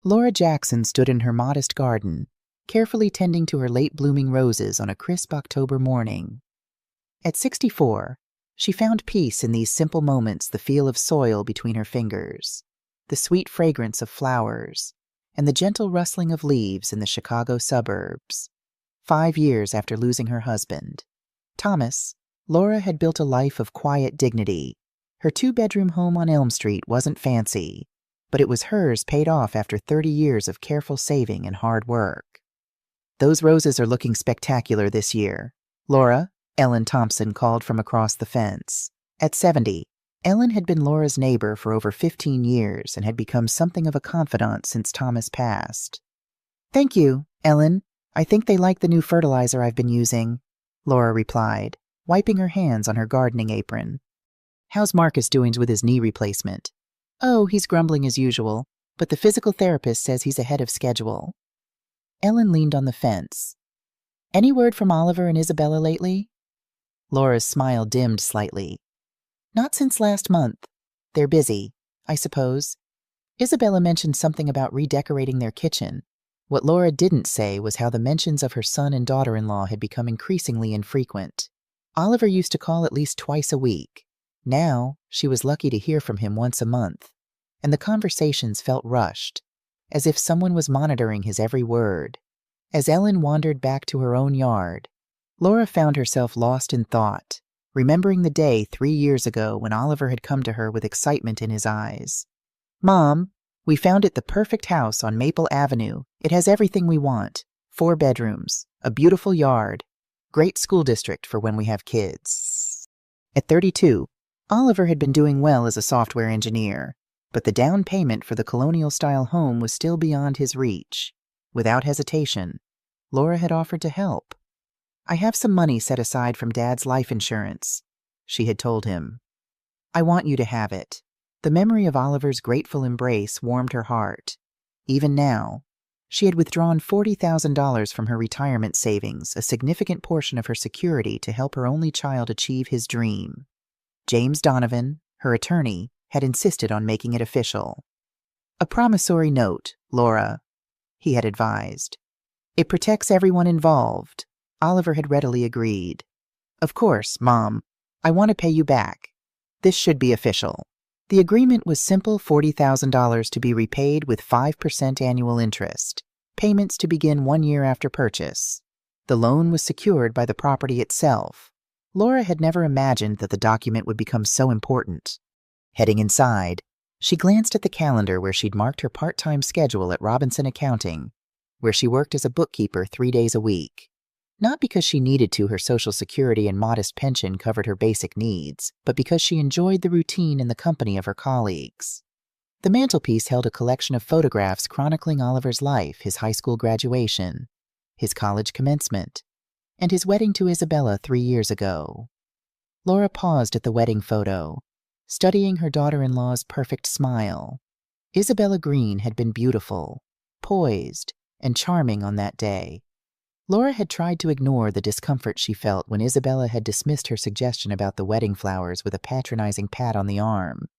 Laura Jackson stood in her modest garden, carefully tending to her late-blooming roses on a crisp October morning. At 64, she found peace in these simple moments, the feel of soil between her fingers, the sweet fragrance of flowers, and the gentle rustling of leaves in the Chicago suburbs. 5 years after losing her husband, Thomas, Laura had built a life of quiet dignity. Her 2-bedroom home on Elm Street wasn't fancy, but it was hers, paid off after 30 years of careful saving and hard work. "Those roses are looking spectacular this year, Laura," Ellen Thompson called from across the fence. At 70, Ellen had been Laura's neighbor for over 15 years and had become something of a confidant since Thomas passed. "Thank you, Ellen. I think they like the new fertilizer I've been using," Laura replied, wiping her hands on her gardening apron. "How's Marcus doing with his knee replacement?" "Oh, he's grumbling as usual, but the physical therapist says he's ahead of schedule." Ellen leaned on the fence. "Any word from Oliver and Isabella lately?" Laura's smile dimmed slightly. "Not since last month. They're busy, I suppose. Isabella mentioned something about redecorating their kitchen. What Laura didn't say was how the mentions of her son and daughter-in-law had become increasingly infrequent. Oliver used to call at least twice a week. Now, she was lucky to hear from him once a month, and the conversations felt rushed, as if someone was monitoring his every word. As Ellen wandered back to her own yard, Laura found herself lost in thought, remembering the day 3 years ago when Oliver had come to her with excitement in his eyes. "Mom, we found it the perfect house on Maple Avenue. It has everything we want. 4 bedrooms, a beautiful yard, great school district for when we have kids." At 32, Oliver had been doing well as a software engineer, but the down payment for the colonial-style home was still beyond his reach. Without hesitation, Laura had offered to help. "I have some money set aside from Dad's life insurance," she had told him. "I want you to have it." The memory of Oliver's grateful embrace warmed her heart. Even now, she had withdrawn $40,000 from her retirement savings, a significant portion of her security to help her only child achieve his dream. James Donovan, her attorney, had insisted on making it official. "A promissory note, Laura," he had advised. "It protects everyone involved." Oliver had readily agreed. "Of course, Mom. I want to pay you back. This should be official." The agreement was simple: $40,000 to be repaid with 5% annual interest, payments to begin 1 year after purchase. The loan was secured by the property itself. Laura had never imagined that the document would become so important. Heading inside, she glanced at the calendar where she'd marked her part-time schedule at Robinson Accounting, where she worked as a bookkeeper 3 days a week. Not because she needed to, her Social Security and modest pension covered her basic needs, but because she enjoyed the routine and the company of her colleagues. The mantelpiece held a collection of photographs chronicling Oliver's life, his high school graduation, his college commencement, and his wedding to Isabella 3 years ago. Laura paused at the wedding photo, studying her daughter-in-law's perfect smile. Isabella Green had been beautiful, poised, and charming on that day. Laura had tried to ignore the discomfort she felt when Isabella had dismissed her suggestion about the wedding flowers with a patronizing pat on the arm.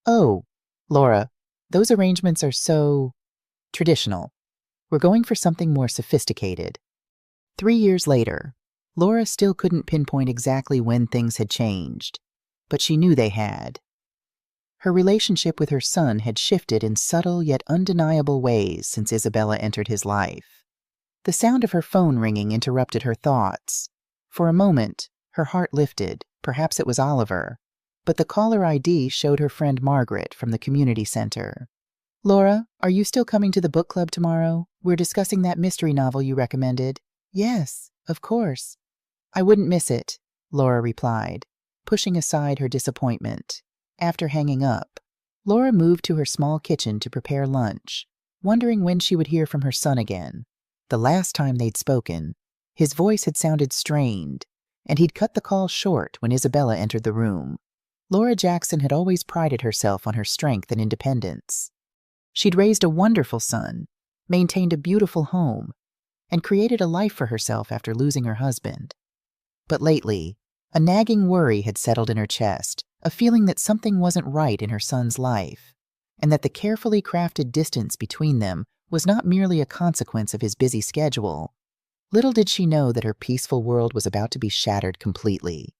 "Oh, Laura, those arrangements are so traditional. We're going for something more sophisticated." 3 years later, Laura still couldn't pinpoint exactly when things had changed, but she knew they had. Her relationship with her son had shifted in subtle yet undeniable ways since Isabella entered his life. The sound of her phone ringing interrupted her thoughts. For a moment, her heart lifted. Perhaps it was Oliver, but the caller ID showed her friend Margaret from the community center. "Laura, are you still coming to the book club tomorrow? We're discussing that mystery novel you recommended." "Yes, of course. I wouldn't miss it," Laura replied, pushing aside her disappointment. After hanging up, Laura moved to her small kitchen to prepare lunch, wondering when she would hear from her son again. The last time they'd spoken, his voice had sounded strained, and he'd cut the call short when Isabella entered the room. Laura Jackson had always prided herself on her strength and independence. She'd raised a wonderful son, maintained a beautiful home, and created a life for herself after losing her husband. But lately, a nagging worry had settled in her chest, a feeling that something wasn't right in her son's life. and that the carefully crafted distance between them was not merely a consequence of his busy schedule. Little did she know that her peaceful world was about to be shattered completely.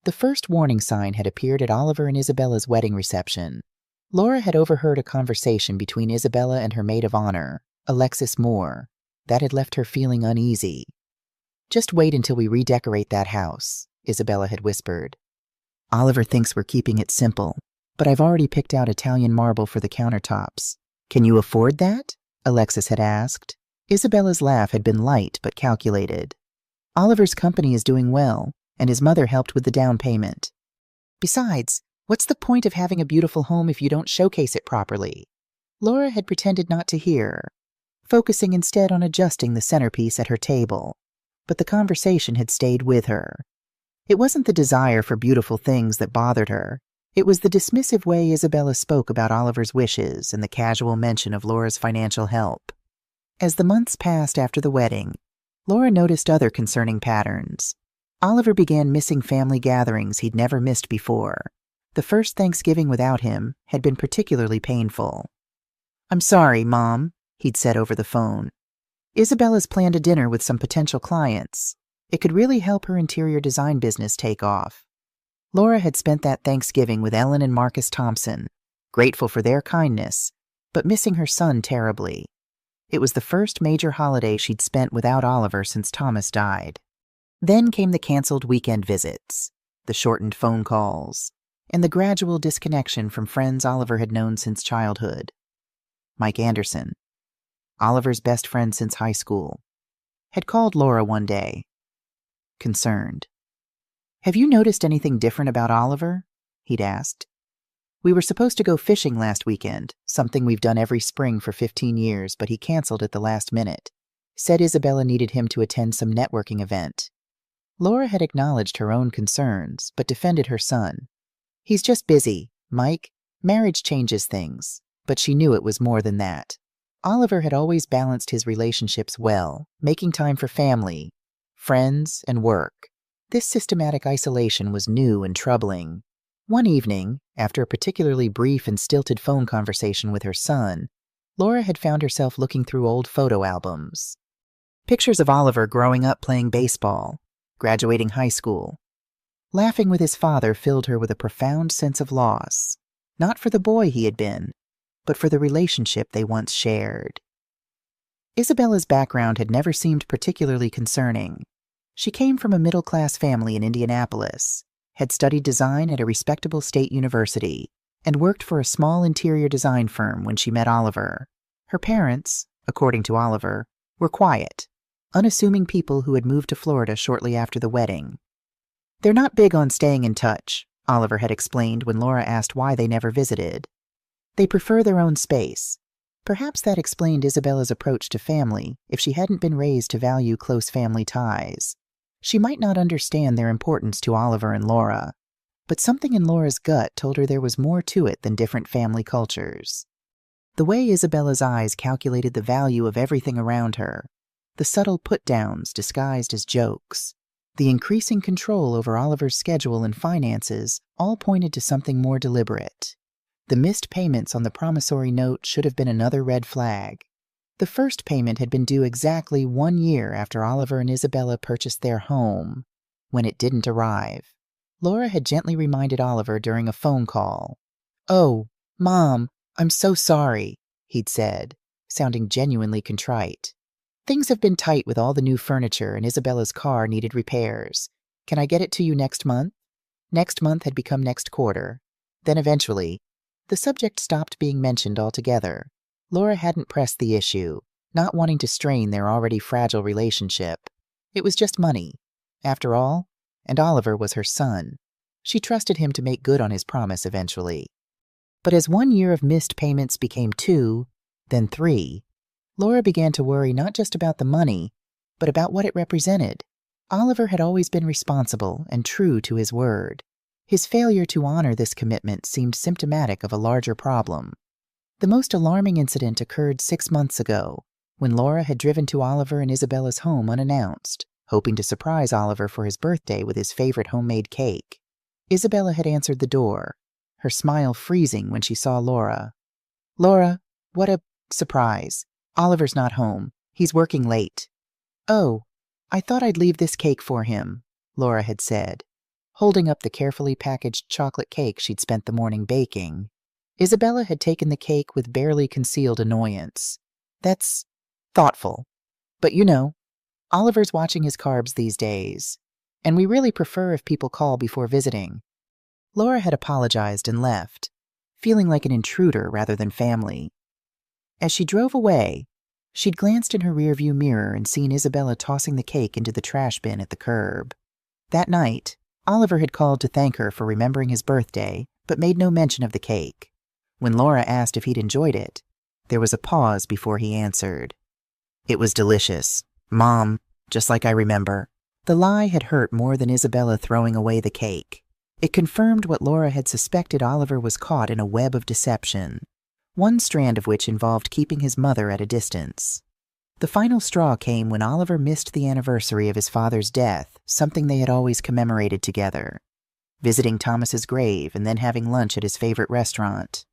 The first warning sign had appeared at Oliver and Isabella's wedding reception. Laura had overheard a conversation between Isabella and her maid of honor, Alexis Moore. That had left her feeling uneasy. "Just wait until we redecorate that house," Isabella had whispered. "Oliver thinks we're keeping it simple, but I've already picked out Italian marble for the countertops." "Can you afford that?" Alexis had asked. Isabella's laugh had been light but calculated. "Oliver's company is doing well, and his mother helped with the down payment. Besides, what's the point of having a beautiful home if you don't showcase it properly?" Laura had pretended not to hear, focusing instead on adjusting the centerpiece at her table. But the conversation had stayed with her. It wasn't the desire for beautiful things that bothered her. It was the dismissive way Isabella spoke about Oliver's wishes and the casual mention of Laura's financial help. As the months passed after the wedding, Laura noticed other concerning patterns. Oliver began missing family gatherings he'd never missed before. The first Thanksgiving without him had been particularly painful. "I'm sorry, Mom," he'd said over the phone. "Isabella's planned a dinner with some potential clients. It could really help her interior design business take off." Laura had spent that Thanksgiving with Ellen and Marcus Thompson, grateful for their kindness, but missing her son terribly. It was the first major holiday she'd spent without Oliver since Thomas died. Then came the canceled weekend visits, the shortened phone calls, and the gradual disconnection from friends Oliver had known since childhood. Mike Anderson, Oliver's best friend since high school, had called Laura one day, concerned. "Have you noticed anything different about Oliver?" he'd asked. "We were supposed to go fishing last weekend, something we've done every spring for 15 years, but he canceled at the last minute. Said Isabella needed him to attend some networking event." Laura had acknowledged her own concerns, but defended her son. "He's just busy, Mike. Marriage changes things." But she knew it was more than that. Oliver had always balanced his relationships well, making time for family, friends, and work. This systematic isolation was new and troubling. One evening, after a particularly brief and stilted phone conversation with her son, Laura had found herself looking through old photo albums. Pictures of Oliver growing up playing baseball, graduating high school. Laughing with his father filled her with a profound sense of loss, not for the boy he had been, but for the relationship they once shared. Isabella's background had never seemed particularly concerning. She came from a middle-class family in Indianapolis, had studied design at a respectable state university, and worked for a small interior design firm when she met Oliver. Her parents, according to Oliver, were quiet, unassuming people who had moved to Florida shortly after the wedding. "They're not big on staying in touch," Oliver had explained when Laura asked why they never visited. "They prefer their own space." Perhaps that explained Isabella's approach to family if she hadn't been raised to value close family ties. She might not understand their importance to Oliver and Laura, but something in Laura's gut told her there was more to it than different family cultures. The way Isabella's eyes calculated the value of everything around her, the subtle put-downs disguised as jokes, the increasing control over Oliver's schedule and finances all pointed to something more deliberate. The missed payments on the promissory note should have been another red flag. The first payment had been due exactly 1 year after Oliver and Isabella purchased their home. When it didn't arrive, Laura had gently reminded Oliver during a phone call. "Oh, Mom, I'm so sorry," he'd said, sounding genuinely contrite. "Things have been tight with all the new furniture and Isabella's car needed repairs. Can I get it to you next month?" Next month had become next quarter. Then eventually, the subject stopped being mentioned altogether. Laura hadn't pressed the issue, not wanting to strain their already fragile relationship. It was just money, after all, and Oliver was her son. She trusted him to make good on his promise eventually. But as 1 year of missed payments became 2, then 3, Laura began to worry not just about the money, but about what it represented. Oliver had always been responsible and true to his word. His failure to honor this commitment seemed symptomatic of a larger problem. The most alarming incident occurred 6 months ago, when Laura had driven to Oliver and Isabella's home unannounced, hoping to surprise Oliver for his birthday with his favorite homemade cake. Isabella had answered the door, her smile freezing when she saw Laura. Laura, what a surprise. Oliver's not home. He's working late. Oh, I thought I'd leave this cake for him, Laura had said, holding up the carefully packaged chocolate cake she'd spent the morning baking. Isabella had taken the cake with barely concealed annoyance. That's thoughtful. But you know, Oliver's watching his carbs these days, and we really prefer if people call before visiting. Laura had apologized and left, feeling like an intruder rather than family. As she drove away, she'd glanced in her rearview mirror and seen Isabella tossing the cake into the trash bin at the curb. That night, Oliver had called to thank her for remembering his birthday, but made no mention of the cake. When Laura asked if he'd enjoyed it, there was a pause before he answered. It was delicious, Mom, just like I remember. The lie had hurt more than Isabella throwing away the cake. It confirmed what Laura had suspected. Oliver was caught in a web of deception, one strand of which involved keeping his mother at a distance. The final straw came when Oliver missed the anniversary of his father's death, something they had always commemorated together, visiting Thomas's grave and then having lunch at his favorite restaurant.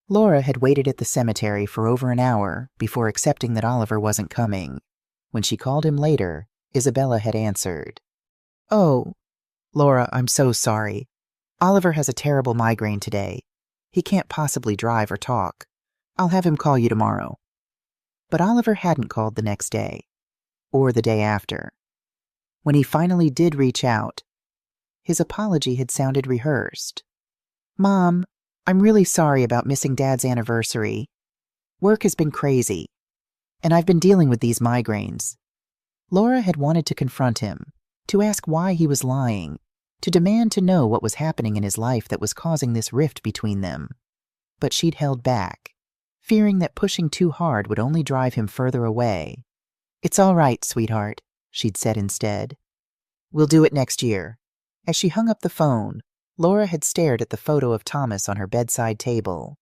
Laura had waited at the cemetery for over an hour before accepting that Oliver wasn't coming. When she called him later, Isabella had answered. Oh, Laura, I'm so sorry. Oliver has a terrible migraine today. He can't possibly drive or talk. I'll have him call you tomorrow. But Oliver hadn't called the next day, or the day after. When he finally did reach out, his apology had sounded rehearsed. Mom, I'm really sorry about missing Dad's anniversary. Work has been crazy, and I've been dealing with these migraines. Laura had wanted to confront him, to ask why he was lying, to demand to know what was happening in his life that was causing this rift between them. But she'd held back, fearing that pushing too hard would only drive him further away. It's all right, sweetheart, she'd said instead. We'll do it next year. As she hung up the phone, Laura had stared at the photo of Thomas on her bedside table.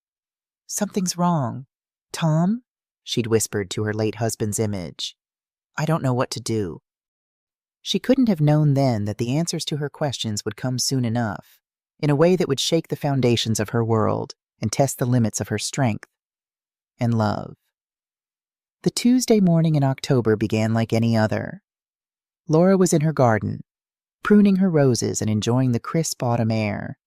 Something's wrong. Tom? She'd whispered to her late husband's image. I don't know what to do. She couldn't have known then that the answers to her questions would come soon enough, in a way that would shake the foundations of her world and test the limits of her strength and love. The Tuesday morning in October began like any other. Laura was in her garden, pruning her roses and enjoying the crisp autumn air.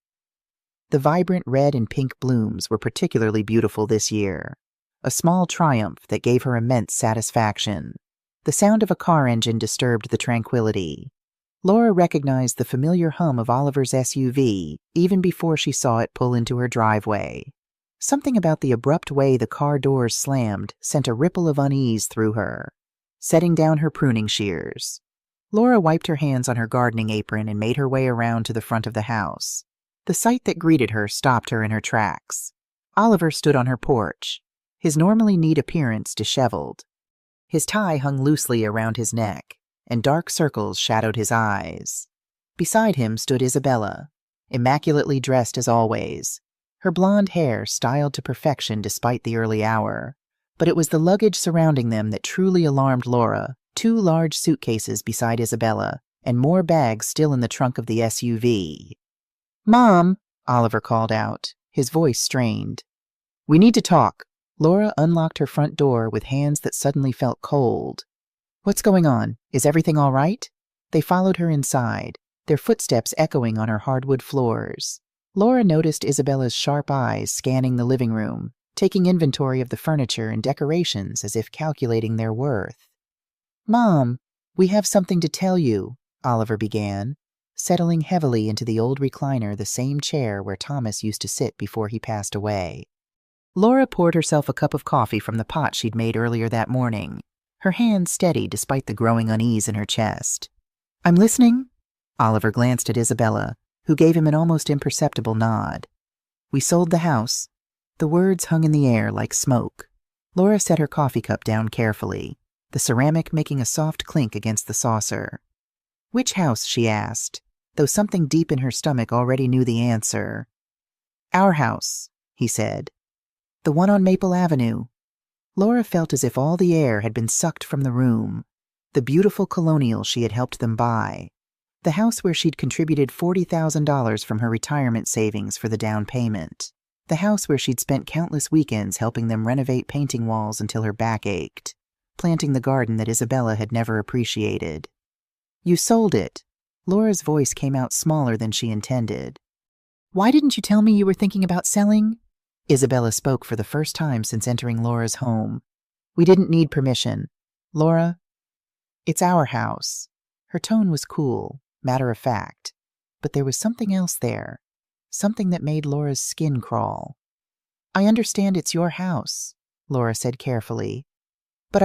The vibrant red and pink blooms were particularly beautiful this year, a small triumph that gave her immense satisfaction. The sound of a car engine disturbed the tranquility. Laura recognized the familiar hum of Oliver's SUV even before she saw it pull into her driveway. Something about the abrupt way the car doors slammed sent a ripple of unease through her, setting down her pruning shears. Laura wiped her hands on her gardening apron and made her way around to the front of the house. The sight that greeted her stopped her in her tracks. Oliver stood on her porch, his normally neat appearance disheveled. His tie hung loosely around his neck, and dark circles shadowed his eyes. Beside him stood Isabella, immaculately dressed as always, her blonde hair styled to perfection despite the early hour. But it was the luggage surrounding them that truly alarmed Laura. 2 large suitcases beside Isabella, and more bags still in the trunk of the SUV. Mom, Oliver called out, his voice strained. We need to talk. Laura unlocked her front door with hands that suddenly felt cold. What's going on? Is everything all right? They followed her inside, their footsteps echoing on her hardwood floors. Laura noticed Isabella's sharp eyes scanning the living room, taking inventory of the furniture and decorations as if calculating their worth. Mom, we have something to tell you, Oliver began, settling heavily into the old recliner, the same chair where Thomas used to sit before he passed away. Laura poured herself a cup of coffee from the pot she'd made earlier that morning, her hand steady despite the growing unease in her chest. I'm listening. Oliver glanced at Isabella, who gave him an almost imperceptible nod. We sold the house. The words hung in the air like smoke. Laura set her coffee cup down carefully, the ceramic making a soft clink against the saucer. Which house? She asked, though something deep in her stomach already knew the answer. Our house, he said. The one on Maple Avenue. Laura felt as if all the air had been sucked from the room, the beautiful colonial she had helped them buy, the house where she'd contributed $40,000 from her retirement savings for the down payment. The house where she'd spent countless weekends helping them renovate painting walls until her back ached, planting the garden that Isabella had never appreciated. You sold it. Laura's voice came out smaller than she intended. Why didn't you tell me you were thinking about selling? Isabella spoke for the first time since entering Laura's home. We didn't need permission. Laura, it's our house. Her tone was cool, matter of fact, but there was something else there, something that made Laura's skin crawl. I understand it's your house, Laura said carefully. But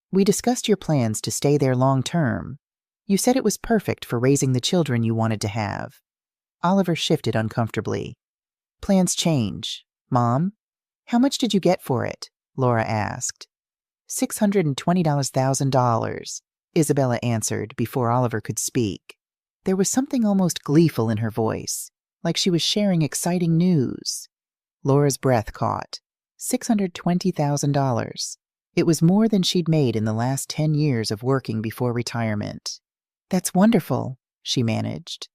we discussed your plans to stay there long term. You said it was perfect for raising the children you wanted to have. Oliver shifted uncomfortably. Plans change. Mom, how much did you get for it? Laura asked. $620,000, Isabella answered before Oliver could speak. There was something almost gleeful in her voice, like she was sharing exciting news. Laura's breath caught. $620,000. It was more than she'd made in the last 10 years of working before retirement. That's wonderful, she managed.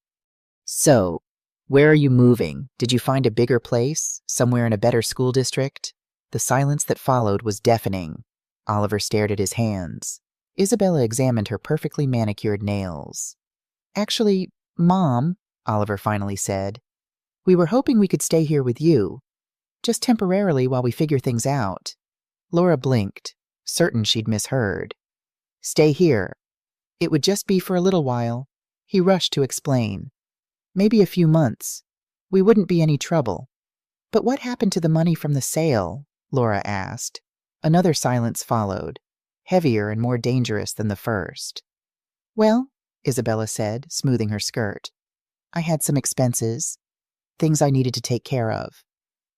So, where are you moving? Did you find a bigger place? Somewhere in a better school district? The silence that followed was deafening. Oliver stared at his hands. Isabella examined her perfectly manicured nails. Actually, Mom, Oliver finally said, we were hoping we could stay here with you. Just temporarily while we figure things out. Laura blinked, certain she'd misheard. Stay here. It would just be for a little while. He rushed to explain. Maybe a few months. We wouldn't be any trouble. But what happened to the money from the sale? Laura asked. Another silence followed, heavier and more dangerous than the first. Well, Isabella said, smoothing her skirt. I had some expenses. Things I needed to take care of.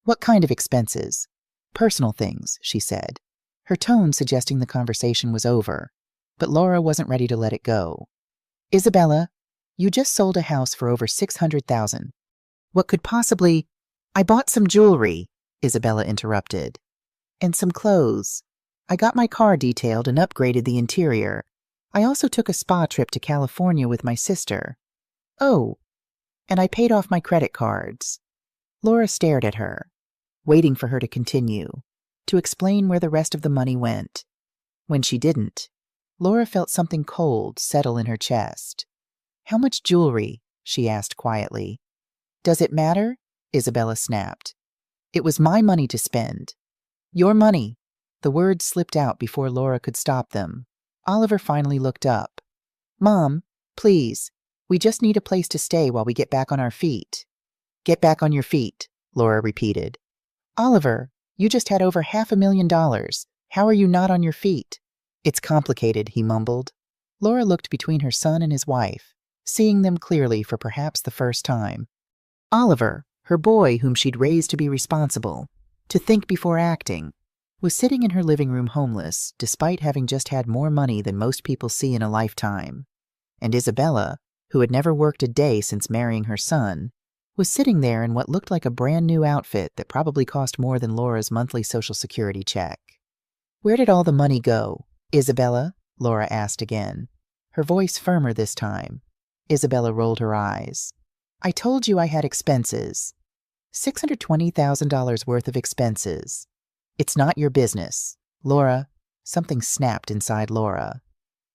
What kind of expenses? Personal things, she said, her tone suggesting the conversation was over. But Laura wasn't ready to let it go. Isabella, you just sold a house for over $600,000. What could possibly— I bought some jewelry, Isabella interrupted. And some clothes. I got my car detailed and upgraded the interior. I also took a spa trip to California with my sister. Oh, and I paid off my credit cards. Laura stared at her, waiting for her to continue, to explain where the rest of the money went. When she didn't, Laura felt something cold settle in her chest. How much jewelry? She asked quietly. Does it matter? Isabella snapped. It was my money to spend. Your money. The words slipped out before Laura could stop them. Oliver finally looked up. Mom, please, we just need a place to stay while we get back on our feet. Get back on your feet, Laura repeated. Oliver, you just had over $500,000. How are you not on your feet? It's complicated, he mumbled. Laura looked between her son and his wife, seeing them clearly for perhaps the first time. Oliver, her boy whom she'd raised to be responsible, to think before acting, was sitting in her living room homeless, despite having just had more money than most people see in a lifetime. And Isabella, who had never worked a day since marrying her son, was sitting there in what looked like a brand new outfit that probably cost more than Laura's monthly Social Security check. Where did all the money go, Isabella? Laura asked again, her voice firmer this time. Isabella rolled her eyes. I told you I had expenses. $620,000 worth of expenses. It's not your business. Laura, something snapped inside Laura.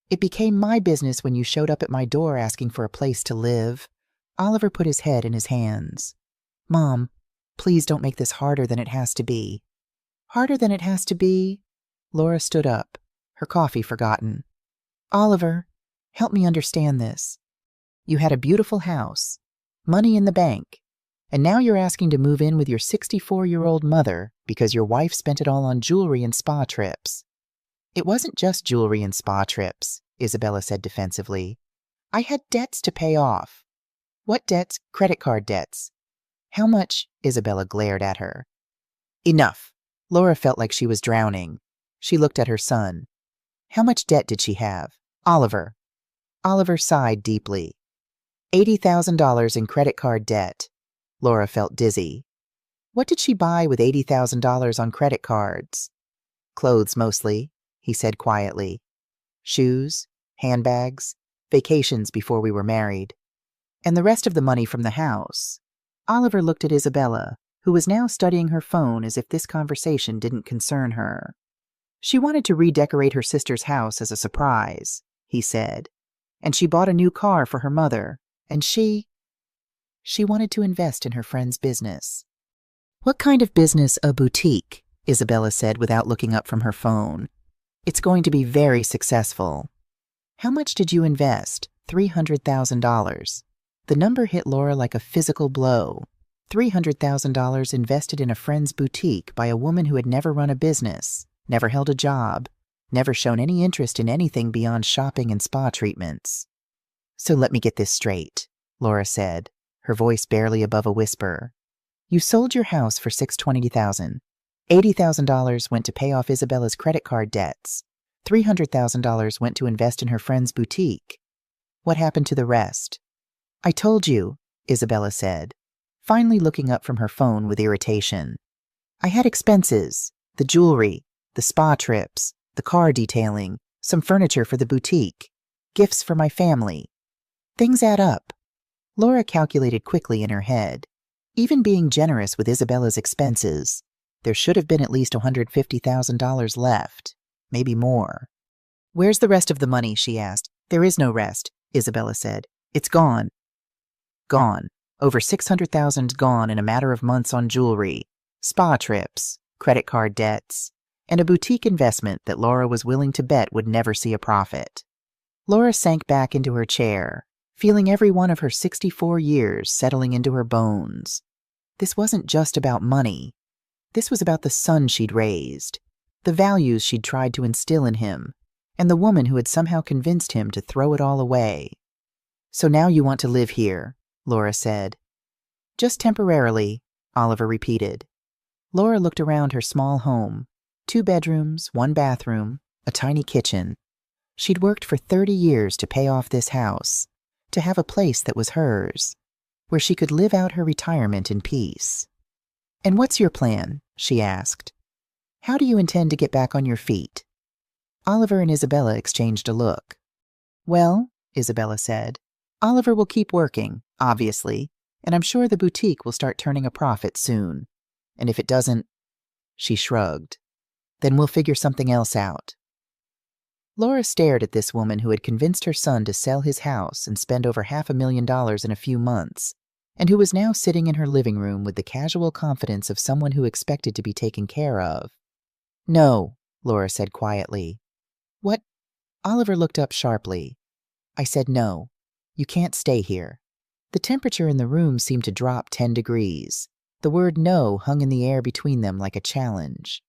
It became my business when you showed up at my door asking for a place to live. Oliver put his head in his hands. Mom, please don't make this harder than it has to be. Harder than it has to be? Laura stood up, her coffee forgotten. Oliver, help me understand this. You had a beautiful house, money in the bank, and now you're asking to move in with your 64-year-old mother because your wife spent it all on jewelry and spa trips. It wasn't just jewelry and spa trips, Isabella said defensively. I had debts to pay off. What debts? Credit card debts. How much? Isabella glared at her. Enough. Laura felt like she was drowning. She looked at her son. How much debt did she have? Oliver. Oliver sighed deeply. $80,000 in credit card debt. Laura felt dizzy. What did she buy with $80,000 on credit cards? Clothes mostly, he said quietly. Shoes, handbags, vacations before we were married. And the rest of the money from the house. Oliver looked at Isabella, who was now studying her phone as if this conversation didn't concern her. She wanted to redecorate her sister's house as a surprise, he said, and she bought a new car for her mother, and she wanted to invest in her friend's business. What kind of business? A boutique, Isabella said without looking up from her phone. It's going to be very successful. How much did you invest? $300,000. The number hit Laura like a physical blow. $300,000 invested in a friend's boutique by a woman who had never run a business, never held a job, never shown any interest in anything beyond shopping and spa treatments. So let me get this straight, Laura said, her voice barely above a whisper. You sold your house for $620,000. $80,000 went to pay off Isabella's credit card debts. $300,000 went to invest in her friend's boutique. What happened to the rest? I told you, Isabella said, finally looking up from her phone with irritation. I had expenses, the jewelry, the spa trips, the car detailing, some furniture for the boutique, gifts for my family. Things add up. Laura calculated quickly in her head. Even being generous with Isabella's expenses, there should have been at least $150,000 left, maybe more. Where's the rest of the money? She asked. There is no rest, Isabella said. It's gone. Gone. Over $600,000 gone in a matter of months on jewelry, spa trips, credit card debts, and a boutique investment that Laura was willing to bet would never see a profit. Laura sank back into her chair, feeling every one of her 64 years settling into her bones. This wasn't just about money. This was about the son she'd raised, the values she'd tried to instill in him, and the woman who had somehow convinced him to throw it all away. So now you want to live here, Laura said. Just temporarily, Oliver repeated. Laura looked around her small home. 2 bedrooms, 1 bathroom, a tiny kitchen. She'd worked for 30 years to pay off this house, to have a place that was hers, where she could live out her retirement in peace. And what's your plan? She asked. How do you intend to get back on your feet? Oliver and Isabella exchanged a look. Well, Isabella said, Oliver will keep working, obviously, and I'm sure the boutique will start turning a profit soon. And if it doesn't, she shrugged, then we'll figure something else out. Laura stared at this woman who had convinced her son to sell his house and spend over $500,000 in a few months, and who was now sitting in her living room with the casual confidence of someone who expected to be taken care of. No, Laura said quietly. What? Oliver looked up sharply. I said no. You can't stay here. The temperature in the room seemed to drop 10 degrees. The word no hung in the air between them like a challenge.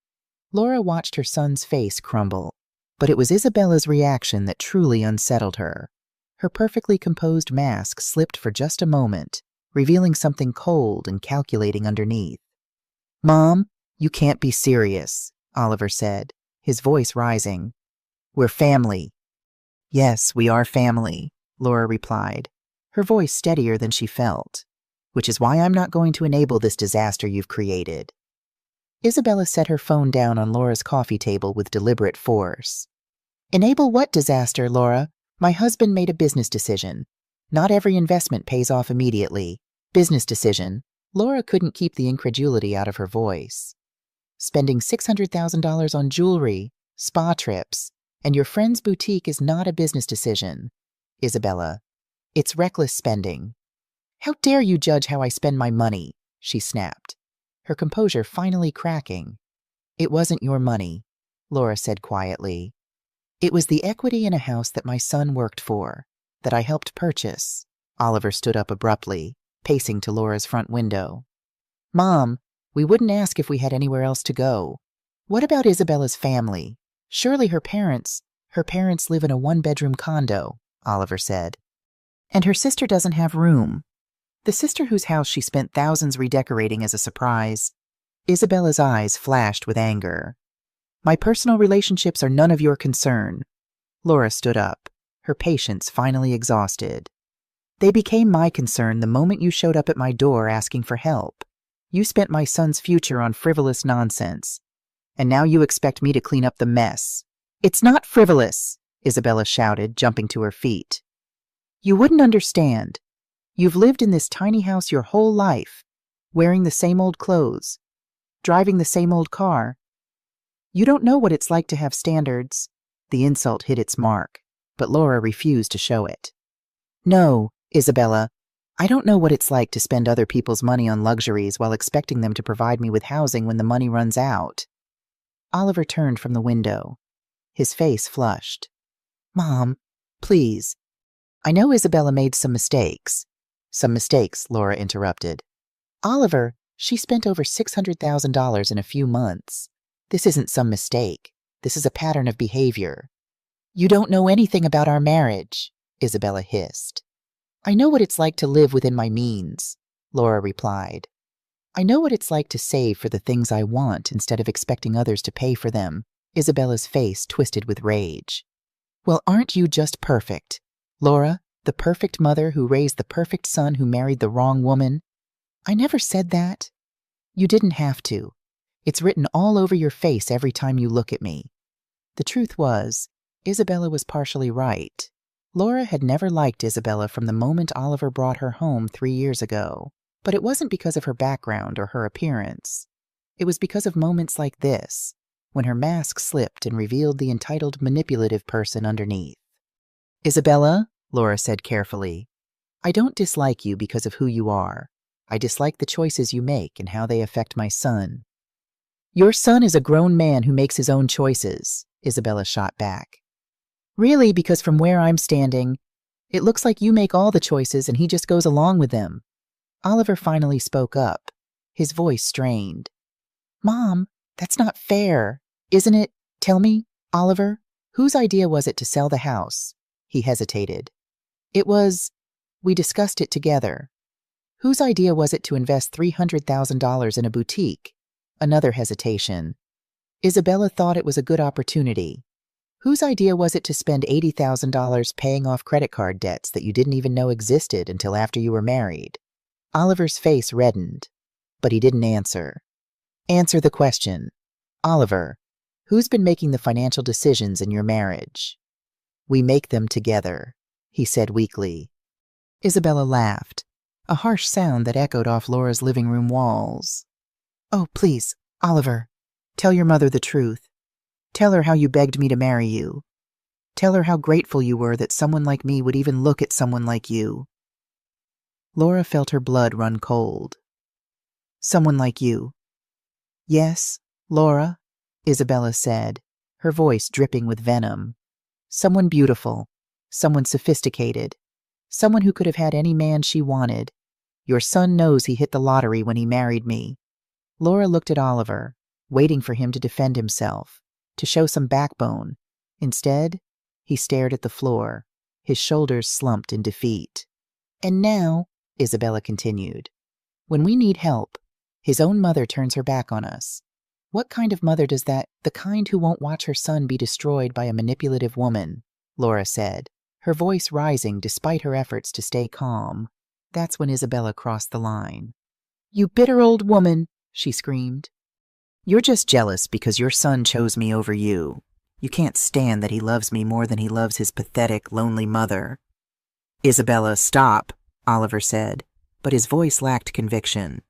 Laura watched her son's face crumble, but it was Isabella's reaction that truly unsettled her. Her perfectly composed mask slipped for just a moment, revealing something cold and calculating underneath. Mom, you can't be serious, Oliver said, his voice rising. We're family. Yes, we are family, Laura replied, her voice steadier than she felt, which is why I'm not going to enable this disaster you've created. Isabella set her phone down on Laura's coffee table with deliberate force. Enable what disaster, Laura? My husband made a business decision. Not every investment pays off immediately. Business decision. Laura couldn't keep the incredulity out of her voice. Spending $600,000 on jewelry, spa trips, and your friend's boutique is not a business decision. Isabella, it's reckless spending. How dare you judge how I spend my money? She snapped, her composure finally cracking. It wasn't your money, Laura said quietly. It was the equity in a house that my son worked for, that I helped purchase. Oliver stood up abruptly, pacing to Laura's front window. Mom, we wouldn't ask if we had anywhere else to go. What about Isabella's family? Surely her parents live in a 1-bedroom condo, Oliver said. And her sister doesn't have room. The sister whose house she spent thousands redecorating as a surprise. Isabella's eyes flashed with anger. My personal relationships are none of your concern. Laura stood up, her patience finally exhausted. They became my concern the moment you showed up at my door asking for help. You spent my son's future on frivolous nonsense. And now you expect me to clean up the mess. It's not frivolous, Isabella shouted, jumping to her feet. You wouldn't understand. You've lived in this tiny house your whole life, wearing the same old clothes, driving the same old car. You don't know what it's like to have standards. The insult hit its mark, but Laura refused to show it. No, Isabella, I don't know what it's like to spend other people's money on luxuries while expecting them to provide me with housing when the money runs out. Oliver turned from the window. His face flushed. Mom, please. I know Isabella made some mistakes. Some mistakes, Laura interrupted. Oliver, she spent over $600,000 in a few months. This isn't some mistake. This is a pattern of behavior. You don't know anything about our marriage, Isabella hissed. I know what it's like to live within my means, Laura replied. I know what it's like to save for the things I want instead of expecting others to pay for them. Isabella's face twisted with rage. Well, aren't you just perfect? Laura, the perfect mother who raised the perfect son who married the wrong woman? I never said that. You didn't have to. It's written all over your face every time you look at me. The truth was, Isabella was partially right. Laura had never liked Isabella from the moment Oliver brought her home 3 years ago. But it wasn't because of her background or her appearance. It was because of moments like this, when her mask slipped and revealed the entitled, manipulative person underneath. Isabella, Laura said carefully, I don't dislike you because of who you are. I dislike the choices you make and how they affect my son. Your son is a grown man who makes his own choices, Isabella shot back. Really, because from where I'm standing, it looks like you make all the choices and he just goes along with them. Oliver finally spoke up, his voice strained. Mom, that's not fair, isn't it? Tell me, Oliver, whose idea was it to sell the house? He hesitated. It was. We discussed it together. Whose idea was it to invest $300,000 in a boutique? Another hesitation. Isabella thought it was a good opportunity. Whose idea was it to spend $80,000 paying off credit card debts that you didn't even know existed until after you were married? Oliver's face reddened, but he didn't answer. Answer the question. Oliver, who's been making the financial decisions in your marriage? We make them together, he said weakly. Isabella laughed, a harsh sound that echoed off Laura's living room walls. Oh, please, Oliver, tell your mother the truth. Tell her how you begged me to marry you. Tell her how grateful you were that someone like me would even look at someone like you. Laura felt her blood run cold. Someone like you. Yes, Laura, Isabella said, her voice dripping with venom. Someone beautiful, someone sophisticated, someone who could have had any man she wanted. Your son knows he hit the lottery when he married me. Laura looked at Oliver, waiting for him to defend himself, to show some backbone. Instead, he stared at the floor, his shoulders slumped in defeat. And now, Isabella continued, when we need help, his own mother turns her back on us. What kind of mother does that? The kind who won't watch her son be destroyed by a manipulative woman, Laura said, her voice rising despite her efforts to stay calm. That's when Isabella crossed the line. You bitter old woman, she screamed. You're just jealous because your son chose me over you. You can't stand that he loves me more than he loves his pathetic, lonely mother. Isabella, stop, Oliver said, but his voice lacked conviction.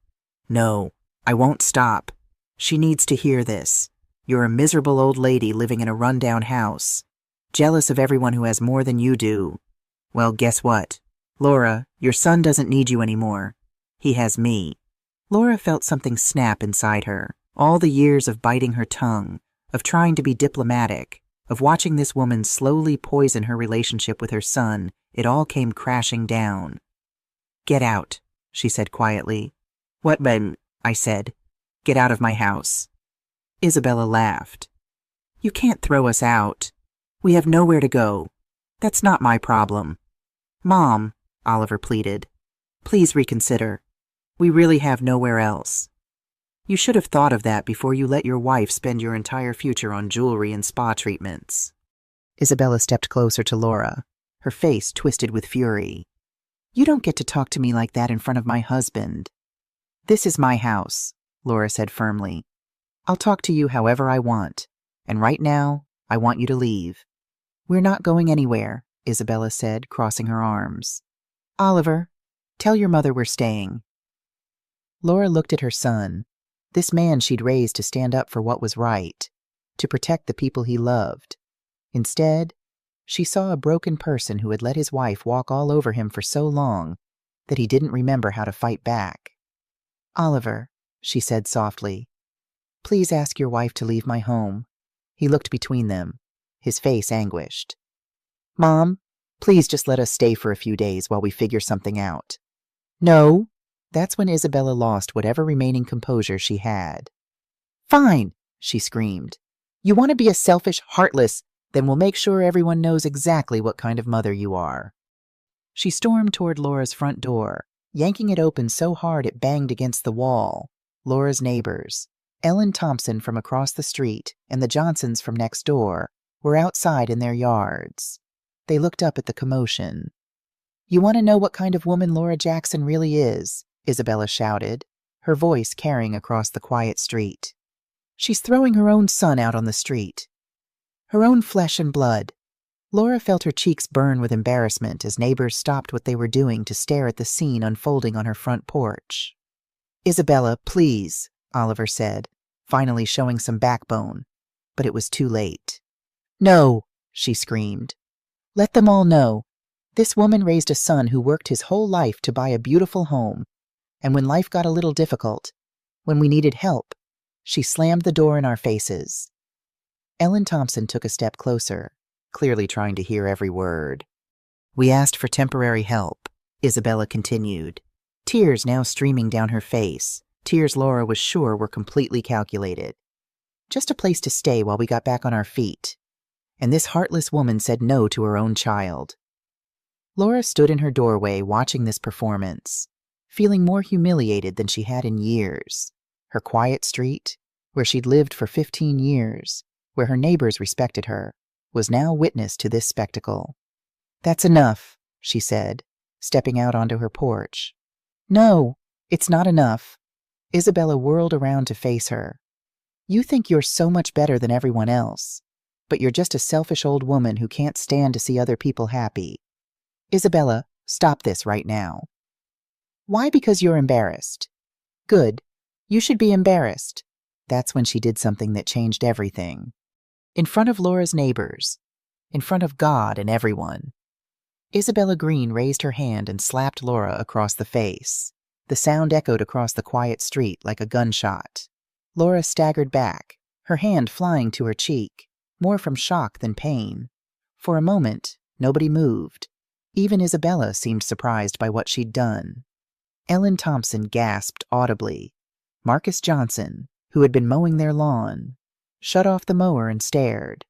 No, I won't stop. She needs to hear this. You're a miserable old lady living in a rundown house, jealous of everyone who has more than you do. Well, guess what? Laura, your son doesn't need you anymore. He has me. Laura felt something snap inside her. All the years of biting her tongue, of trying to be diplomatic, of watching this woman slowly poison her relationship with her son, it all came crashing down. Get out, she said quietly. What, I said. Get out of my house. Isabella laughed. You can't throw us out. We have nowhere to go. That's not my problem. Mom, Oliver pleaded, please reconsider. We really have nowhere else. You should have thought of that before you let your wife spend your entire future on jewelry and spa treatments. Isabella stepped closer to Laura, her face twisted with fury. You don't get to talk to me like that in front of my husband. This is my house, Laura said firmly. I'll talk to you however I want, and right now, I want you to leave. We're not going anywhere, Isabella said, crossing her arms. Oliver, tell your mother we're staying. Laura looked at her son, this man she'd raised to stand up for what was right, to protect the people he loved. Instead, she saw a broken person who had let his wife walk all over him for so long that he didn't remember how to fight back. "Oliver," she said softly, "please ask your wife to leave my home." He looked between them, his face anguished. "Mom, please just let us stay for a few days while we figure something out." "No." That's when Isabella lost whatever remaining composure she had. "Fine," she screamed. "You want to be a selfish, heartless, then we'll make sure everyone knows exactly what kind of mother you are." She stormed toward Laura's front door, yanking it open so hard it banged against the wall. Laura's neighbors, Ellen Thompson from across the street and the Johnsons from next door, were outside in their yards. They looked up at the commotion. "You want to know what kind of woman Laura Jackson really is?" Isabella shouted, her voice carrying across the quiet street. "She's throwing her own son out on the street. Her own flesh and blood." Laura felt her cheeks burn with embarrassment as neighbors stopped what they were doing to stare at the scene unfolding on her front porch. "Isabella, please," Oliver said, finally showing some backbone, but it was too late. "No," she screamed. "Let them all know. This woman raised a son who worked his whole life to buy a beautiful home, and when life got a little difficult, when we needed help, she slammed the door in our faces." Ellen Thompson took a step closer, clearly trying to hear every word. "We asked for temporary help," Isabella continued, tears now streaming down her face, tears Laura was sure were completely calculated. "Just a place to stay while we got back on our feet. And this heartless woman said no to her own child." Laura stood in her doorway watching this performance, feeling more humiliated than she had in years. Her quiet street, where she'd lived for 15 years, where her neighbors respected her, was now witness to this spectacle. "That's enough," she said, stepping out onto her porch. "No, it's not enough." Isabella whirled around to face her. "You think you're so much better than everyone else, but you're just a selfish old woman who can't stand to see other people happy. Isabella, stop this right now." "Why? Because you're embarrassed." "Good. You should be embarrassed." That's when she did something that changed everything. In front of Laura's neighbors, in front of God and everyone, Isabella Green raised her hand and slapped Laura across the face. The sound echoed across the quiet street like a gunshot. Laura staggered back, her hand flying to her cheek, more from shock than pain. For a moment, nobody moved. Even Isabella seemed surprised by what she'd done. Ellen Thompson gasped audibly. Marcus Johnson, who had been mowing their lawn, shut off the mower and stared.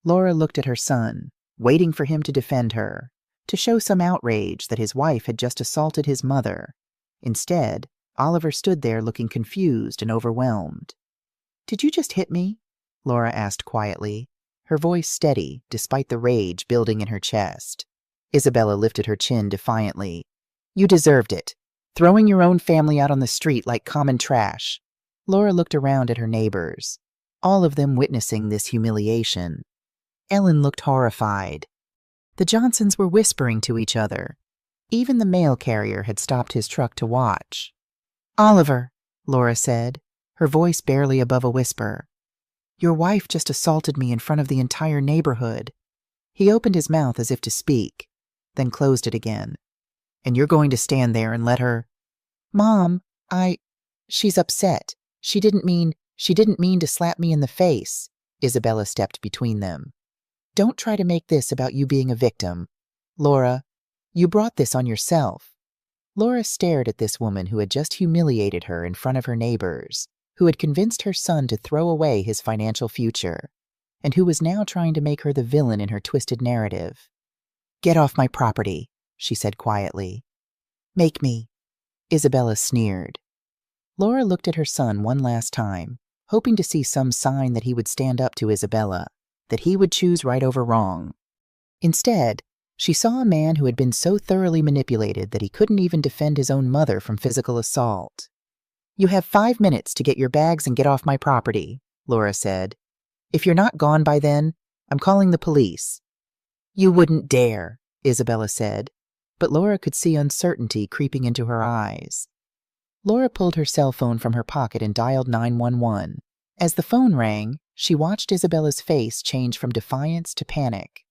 Laura looked at her son, waiting for him to defend her, to show some outrage that his wife had just assaulted his mother. Instead, Oliver stood there looking confused and overwhelmed. "Did you just hit me?" Laura asked quietly, her voice steady despite the rage building in her chest. Isabella lifted her chin defiantly. "You deserved it. Throwing your own family out on the street like common trash." Laura looked around at her neighbors, all of them witnessing this humiliation. Ellen looked horrified. The Johnsons were whispering to each other. Even the mail carrier had stopped his truck to watch. "Oliver," Laura said, her voice barely above a whisper, "your wife just assaulted me in front of the entire neighborhood." He opened his mouth as if to speak, then closed it again. "And you're going to stand there and let her—" "Mom, she's upset. She didn't mean to slap me in the face." Isabella stepped between them. "Don't try to make this about you being a victim. Laura, you brought this on yourself." Laura stared at this woman who had just humiliated her in front of her neighbors, who had convinced her son to throw away his financial future, and who was now trying to make her the villain in her twisted narrative. "Get off my property," she said quietly. "Make me," Isabella sneered. Laura looked at her son one last time, hoping to see some sign that he would stand up to Isabella, that he would choose right over wrong. Instead, she saw a man who had been so thoroughly manipulated that he couldn't even defend his own mother from physical assault. "You have 5 minutes to get your bags and get off my property," Laura said. "If you're not gone by then, I'm calling the police." "You wouldn't dare," Isabella said, but Laura could see uncertainty creeping into her eyes. Laura pulled her cell phone from her pocket and dialed 911. As the phone rang, she watched Isabella's face change from defiance to panic.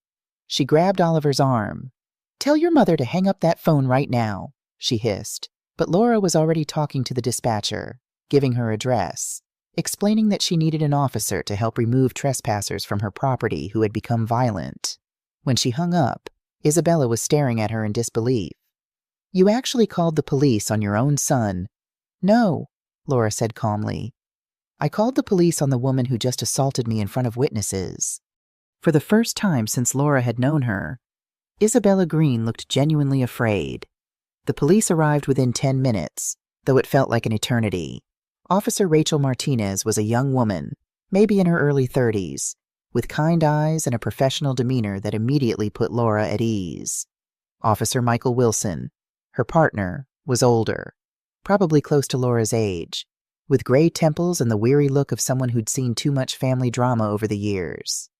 She grabbed Oliver's arm. "Tell your mother to hang up that phone right now," she hissed. But Laura was already talking to the dispatcher, giving her address, explaining that she needed an officer to help remove trespassers from her property who had become violent. When she hung up, Isabella was staring at her in disbelief. "You actually called the police on your own son?" "No," Laura said calmly. "I called the police on the woman who just assaulted me in front of witnesses." For the first time since Laura had known her, Isabella Green looked genuinely afraid. The police arrived within 10 minutes, though it felt like an eternity. Officer Rachel Martinez was a young woman, maybe in her early 30s, with kind eyes and a professional demeanor that immediately put Laura at ease. Officer Michael Wilson, her partner, was older, probably close to Laura's age, with gray temples and the weary look of someone who'd seen too much family drama over the years.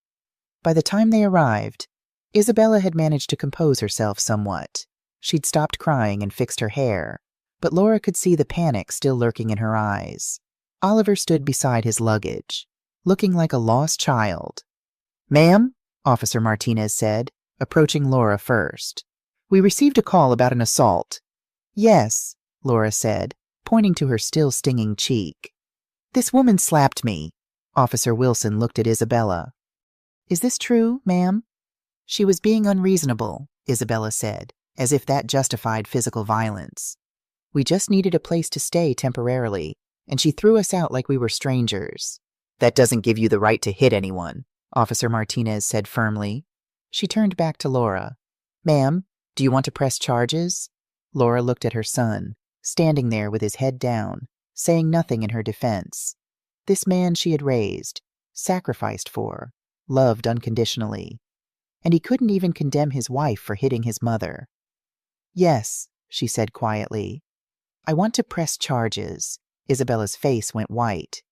By the time they arrived, Isabella had managed to compose herself somewhat. She'd stopped crying and fixed her hair, but Laura could see the panic still lurking in her eyes. Oliver stood beside his luggage, looking like a lost child. "Ma'am," Officer Martinez said, approaching Laura first. "We received a call about an assault." "Yes," Laura said, pointing to her still stinging cheek. "This woman slapped me." Officer Wilson looked at Isabella. "Is this true, ma'am?" "She was being unreasonable," Isabella said, as if that justified physical violence. "We just needed a place to stay temporarily, and she threw us out like we were strangers." "That doesn't give you the right to hit anyone," Officer Martinez said firmly. She turned back to Laura. "Ma'am, do you want to press charges?" Laura looked at her son, standing there with his head down, saying nothing in her defense. This man she had raised, sacrificed for, loved unconditionally. And he couldn't even condemn his wife for hitting his mother. "Yes," she said quietly. "I want to press charges." Isabella's face went white.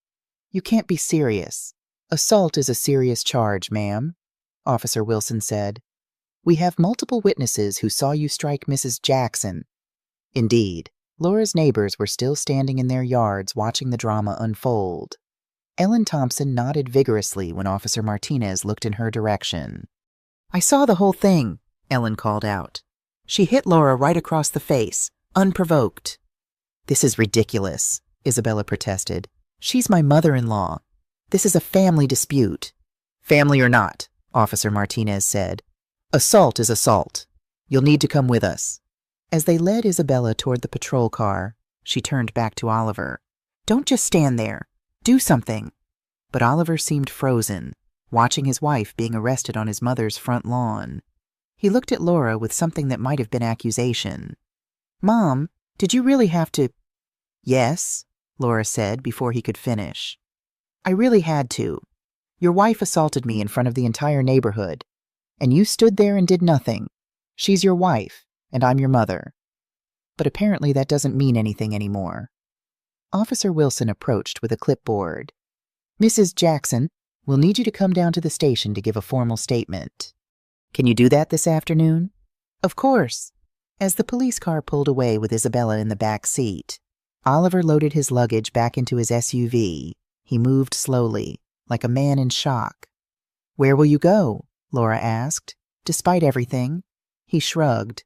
"You can't be serious. Assault is a serious charge, ma'am," Officer Wilson said. "We have multiple witnesses who saw you strike Mrs. Jackson." Indeed, Laura's neighbors were still standing in their yards watching the drama unfold. Ellen Thompson nodded vigorously when Officer Martinez looked in her direction. "I saw the whole thing," Ellen called out. "She hit Laura right across the face, unprovoked." "This is ridiculous," Isabella protested. "She's my mother-in-law. This is a family dispute." "Family or not," Officer Martinez said, "assault is assault. You'll need to come with us." As they led Isabella toward the patrol car, she turned back to Oliver. "Don't just stand there. Do something." But Oliver seemed frozen, watching his wife being arrested on his mother's front lawn. He looked at Laura with something that might have been accusation. "Mom, did you really have to—" "Yes," Laura said before he could finish. "I really had to. Your wife assaulted me in front of the entire neighborhood, and you stood there and did nothing. She's your wife, and I'm your mother." But apparently that doesn't mean anything anymore. Officer Wilson approached with a clipboard. "Mrs. Jackson, we'll need you to come down to the station to give a formal statement." "Can you do that this afternoon?" "Of course." As the police car pulled away with Isabella in the back seat, Oliver loaded his luggage back into his SUV. He moved slowly, like a man in shock. "Where will you go?" Laura asked. "Despite everything." He shrugged.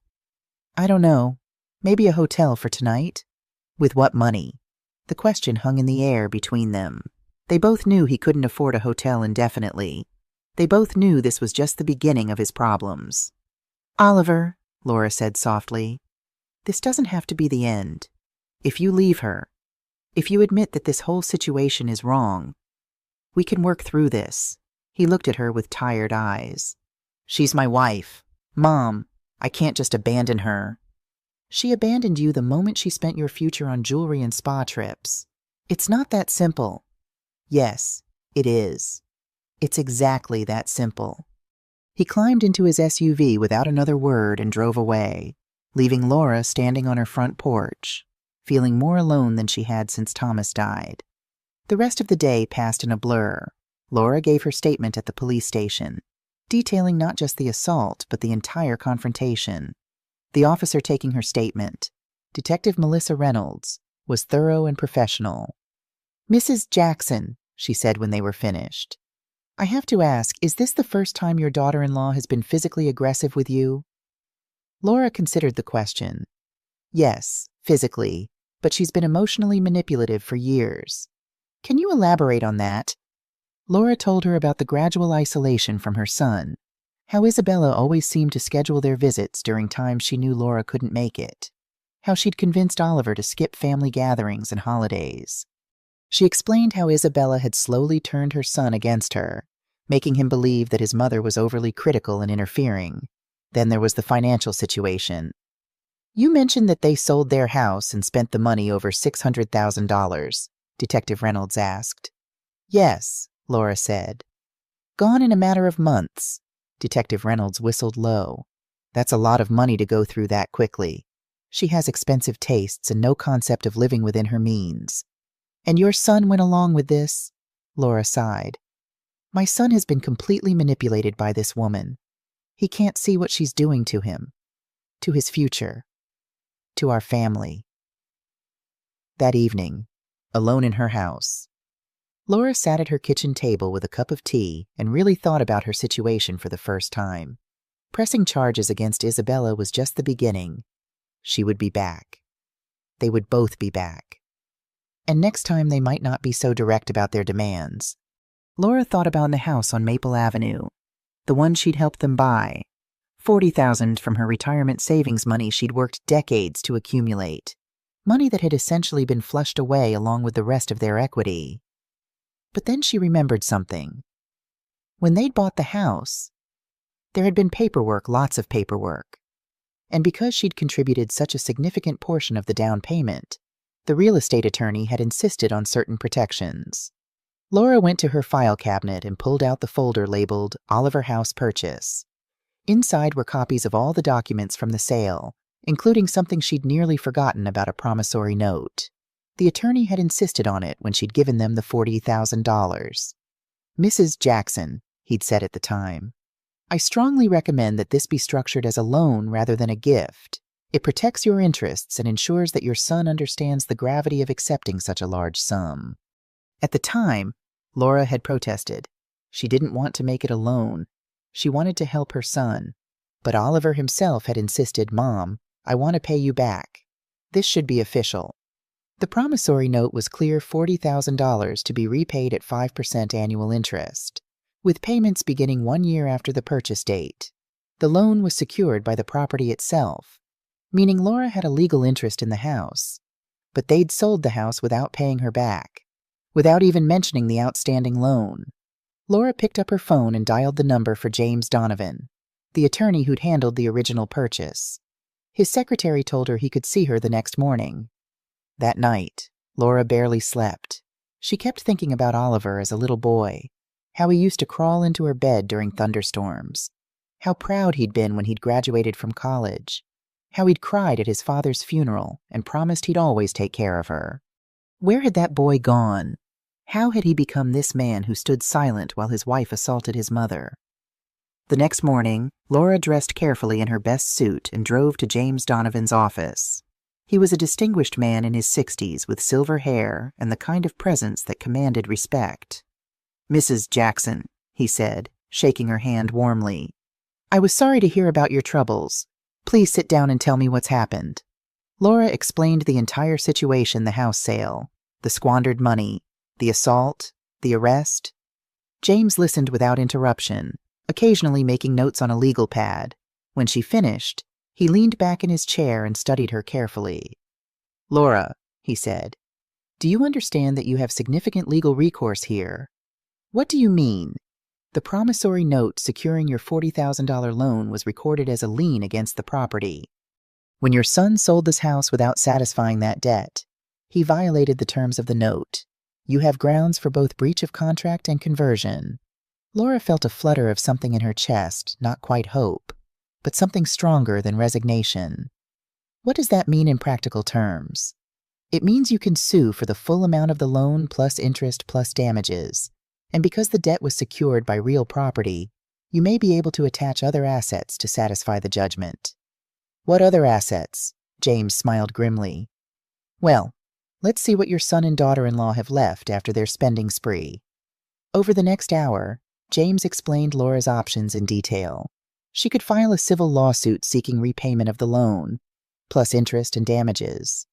"I don't know. Maybe a hotel for tonight." "With what money?" The question hung in the air between them. They both knew he couldn't afford a hotel indefinitely. They both knew this was just the beginning of his problems. "Oliver," Laura said softly, "this doesn't have to be the end. If you leave her, if you admit that this whole situation is wrong, we can work through this." He looked at her with tired eyes. "She's my wife. Mom, I can't just abandon her." "She abandoned you the moment she spent your future on jewelry and spa trips. It's not that simple." "Yes, it is. It's exactly that simple." He climbed into his SUV without another word and drove away, leaving Laura standing on her front porch, feeling more alone than she had since Thomas died. The rest of the day passed in a blur. Laura gave her statement at the police station, detailing not just the assault, but the entire confrontation. The officer taking her statement, Detective Melissa Reynolds, was thorough and professional. "Mrs. Jackson," she said when they were finished, "I have to ask, is this the first time your daughter-in-law has been physically aggressive with you?" Laura considered the question. "Yes, physically, but she's been emotionally manipulative for years." "Can you elaborate on that?" Laura told her about the gradual isolation from her son, how Isabella always seemed to schedule their visits during times she knew Laura couldn't make it, how she'd convinced Oliver to skip family gatherings and holidays. She explained how Isabella had slowly turned her son against her, making him believe that his mother was overly critical and interfering. Then there was the financial situation. "You mentioned that they sold their house and spent the money over $600,000, Detective Reynolds asked. "Yes," Laura said. "Gone in a matter of months." Detective Reynolds whistled low. "That's a lot of money to go through that quickly. She has expensive tastes and no concept of living within her means." "And your son went along with this?" Laura sighed. "My son has been completely manipulated by this woman. He can't see what she's doing to him, to his future, to our family." That evening, alone in her house, Laura sat at her kitchen table with a cup of tea and really thought about her situation for the first time. Pressing charges against Isabella was just the beginning. She would be back. They would both be back. And next time they might not be so direct about their demands. Laura thought about the house on Maple Avenue, the one she'd helped them buy, $40,000 from her retirement savings money she'd worked decades to accumulate, money that had essentially been flushed away along with the rest of their equity. But then she remembered something. When they'd bought the house, there had been paperwork, lots of paperwork. And because she'd contributed such a significant portion of the down payment, the real estate attorney had insisted on certain protections. Laura went to her file cabinet and pulled out the folder labeled Oliver House Purchase. Inside were copies of all the documents from the sale, including something she'd nearly forgotten about a promissory note. The attorney had insisted on it when she'd given them the $40,000. "Mrs. Jackson," he'd said at the time, "I strongly recommend that this be structured as a loan rather than a gift. It protects your interests and ensures that your son understands the gravity of accepting such a large sum." At the time, Laura had protested. She didn't want to make it a loan. She wanted to help her son. But Oliver himself had insisted, "Mom, I want to pay you back. This should be official." The promissory note was clear $40,000 to be repaid at 5% annual interest, with payments beginning 1 year after the purchase date. The loan was secured by the property itself, meaning Laura had a legal interest in the house. But they'd sold the house without paying her back, without even mentioning the outstanding loan. Laura picked up her phone and dialed the number for James Donovan, the attorney who'd handled the original purchase. His secretary told her he could see her the next morning. That night, Laura barely slept. She kept thinking about Oliver as a little boy, how he used to crawl into her bed during thunderstorms, how proud he'd been when he'd graduated from college, how he'd cried at his father's funeral and promised he'd always take care of her. Where had that boy gone? How had he become this man who stood silent while his wife assaulted his mother? The next morning, Laura dressed carefully in her best suit and drove to James Donovan's office. He was a distinguished man in his 60s with silver hair and the kind of presence that commanded respect. "Mrs. Jackson," he said, shaking her hand warmly, "I was sorry to hear about your troubles. Please sit down and tell me what's happened." Laura explained the entire situation: the house sale, the squandered money, the assault, the arrest. James listened without interruption, occasionally making notes on a legal pad. When she finished, he leaned back in his chair and studied her carefully. "Laura," he said, "do you understand that you have significant legal recourse here?" "What do you mean?" "The promissory note securing your $40,000 loan was recorded as a lien against the property. When your son sold this house without satisfying that debt, he violated the terms of the note. You have grounds for both breach of contract and conversion." Laura felt a flutter of something in her chest, not quite hope, but something stronger than resignation. "What does that mean in practical terms?" "It means you can sue for the full amount of the loan plus interest plus damages, and because the debt was secured by real property, you may be able to attach other assets to satisfy the judgment." "What other assets?" James smiled grimly. "Well, Let's see what your son and daughter-in-law have left after their spending spree." Over the next hour, James explained Laura's options in detail. She could file a civil lawsuit seeking repayment of the loan, plus interest and damages.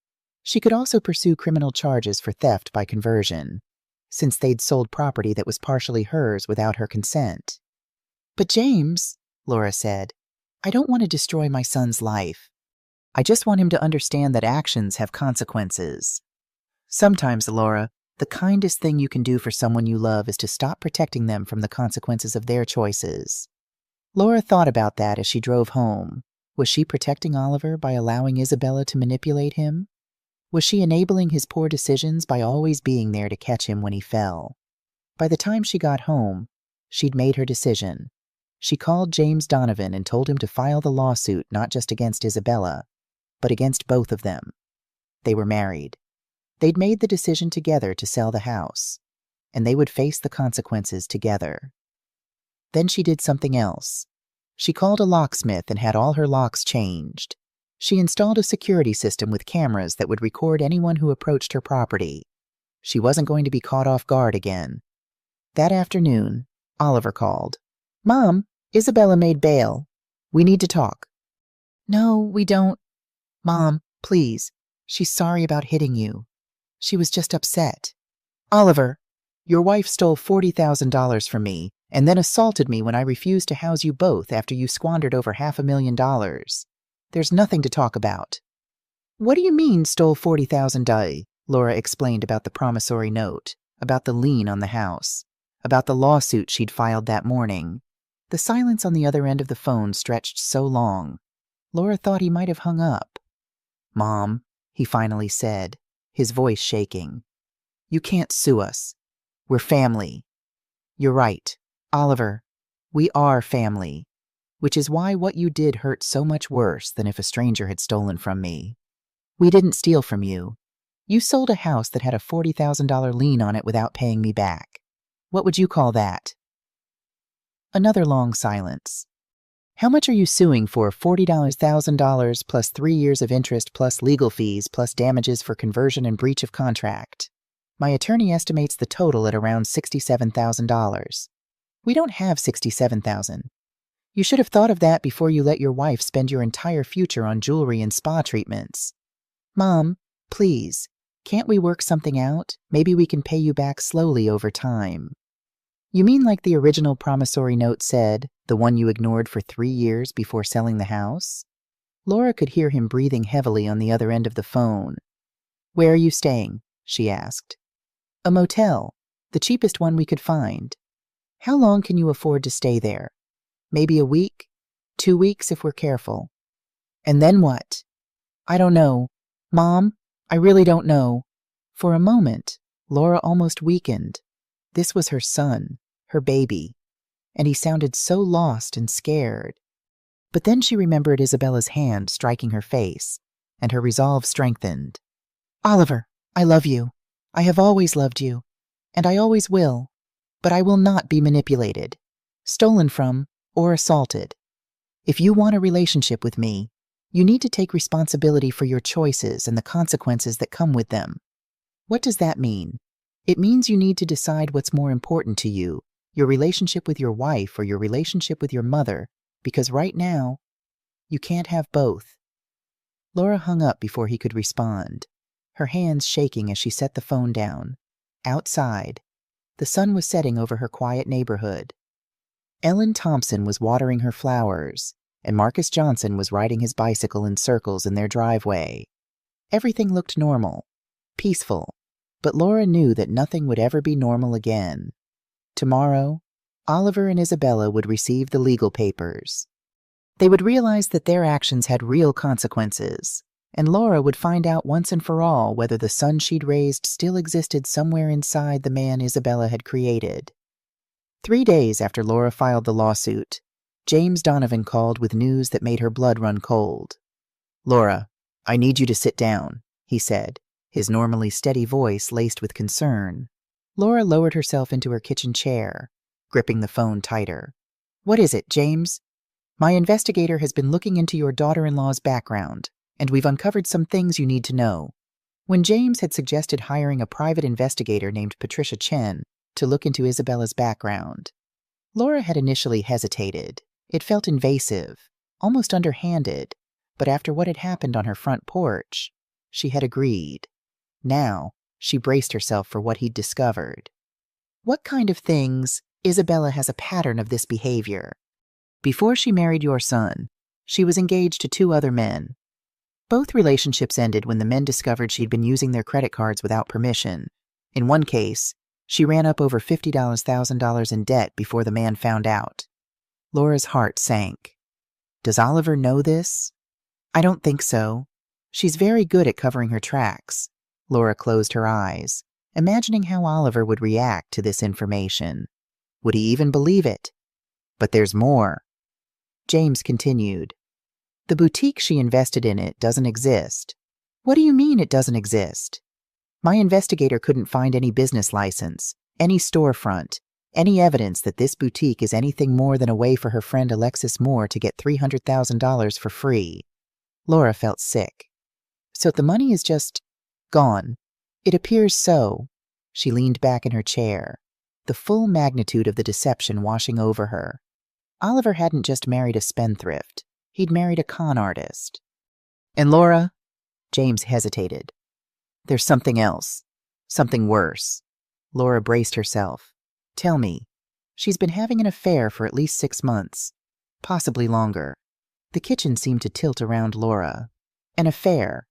She could also pursue criminal charges for theft by conversion, since they'd sold property that was partially hers without her consent. "But James," Laura said, "I don't want to destroy my son's life. I just want him to understand that actions have consequences. Sometimes, Laura, the kindest thing you can do for someone you love is to stop protecting them from the consequences of their choices." Laura thought about that as she drove home. Was she protecting Oliver by allowing Isabella to manipulate him? Was she enabling his poor decisions by always being there to catch him when he fell? By the time she got home, she'd made her decision. She called James Donovan and told him to file the lawsuit not just against Isabella, but against both of them. They were married. They'd made the decision together to sell the house, and they would face the consequences together. Then she did something else. She called a locksmith and had all her locks changed. She installed a security system with cameras that would record anyone who approached her property. She wasn't going to be caught off guard again. That afternoon, Oliver called. "Mom, Isabella made bail. We need to talk." "No, we don't." "Mom, please. She's sorry about hitting you. She was just upset." "Oliver, your wife stole $40,000 from me and then assaulted me when I refused to house you both after you squandered over $500,000. There's nothing to talk about." "What do you mean, stole $40,000? Laura explained about the promissory note, about the lien on the house, about the lawsuit she'd filed that morning. The silence on the other end of the phone stretched so long, Laura thought he might have hung up. "Mom," he finally said, his voice shaking, "you can't sue us. We're family." "You're right, Oliver. We are family. Which is why what you did hurt so much worse than if a stranger had stolen from me. We didn't steal from you. You sold a house that had a $40,000 lien on it without paying me back. What would you call that?" Another long silence. "How much are you suing for? $40,000 plus 3 years of interest plus legal fees plus damages for conversion and breach of contract. My attorney estimates the total at around $67,000. We don't have $67,000. You should have thought of that before you let your wife spend your entire future on jewelry and spa treatments. Mom, please, can't we work something out? Maybe we can pay you back slowly over time." "You mean like the original promissory note said, the one you ignored for 3 years before selling the house?" Laura could hear him breathing heavily on the other end of the phone. "Where are you staying?" she asked. "A motel, the cheapest one we could find. How long can you afford to stay there? Maybe a week? 2 weeks if we're careful." "And then what?" "I don't know. Mom, I really don't know." For a moment, Laura almost weakened. This was her son, her baby, and he sounded so lost and scared. But then she remembered Isabella's hand striking her face, and her resolve strengthened. "Oliver, I love you. I have always loved you, and I always will. But I will not be manipulated, stolen from, or assaulted. If you want a relationship with me, you need to take responsibility for your choices and the consequences that come with them." What does that mean? It means you need to decide what's more important to you, your relationship with your wife or your relationship with your mother, because right now, you can't have both. Laura hung up before he could respond, her hands shaking as she set the phone down. Outside, the sun was setting over her quiet neighborhood. Ellen Thompson was watering her flowers, and Marcus Johnson was riding his bicycle in circles in their driveway. Everything looked normal, peaceful, but Laura knew that nothing would ever be normal again. Tomorrow, Oliver and Isabella would receive the legal papers. They would realize that their actions had real consequences, and Laura would find out once and for all whether the son she'd raised still existed somewhere inside the man Isabella had created. 3 days after Laura filed the lawsuit, James Donovan called with news that made her blood run cold. "Laura, I need you to sit down," he said, his normally steady voice laced with concern. Laura lowered herself into her kitchen chair, gripping the phone tighter. "What is it, James?" "My investigator has been looking into your daughter-in-law's background, and we've uncovered some things you need to know." When James had suggested hiring a private investigator named Patricia Chen to look into Isabella's background, Laura had initially hesitated. It felt invasive, almost underhanded, but after what had happened on her front porch, she had agreed. Now, she braced herself for what he'd discovered. What kind of things? Isabella has a pattern of this behavior. Before she married your son, she was engaged to 2 other men. Both relationships ended when the men discovered she'd been using their credit cards without permission. In one case, she ran up over $50,000 in debt before the man found out. Laura's heart sank. Does Oliver know this? I don't think so. She's very good at covering her tracks. Laura closed her eyes, imagining how Oliver would react to this information. Would he even believe it? But there's more. James continued. The boutique she invested in it doesn't exist. What do you mean it doesn't exist? My investigator couldn't find any business license, any storefront, any evidence that this boutique is anything more than a way for her friend Alexis Moore to get $300,000 for free. Laura felt sick. So the money is just gone. It appears so. She leaned back in her chair, the full magnitude of the deception washing over her. Oliver hadn't just married a spendthrift. He'd married a con artist. And Laura? James hesitated. There's something else. Something worse. Laura braced herself. Tell me. She's been having an affair for at least 6 months. Possibly longer. The kitchen seemed to tilt around Laura. An affair.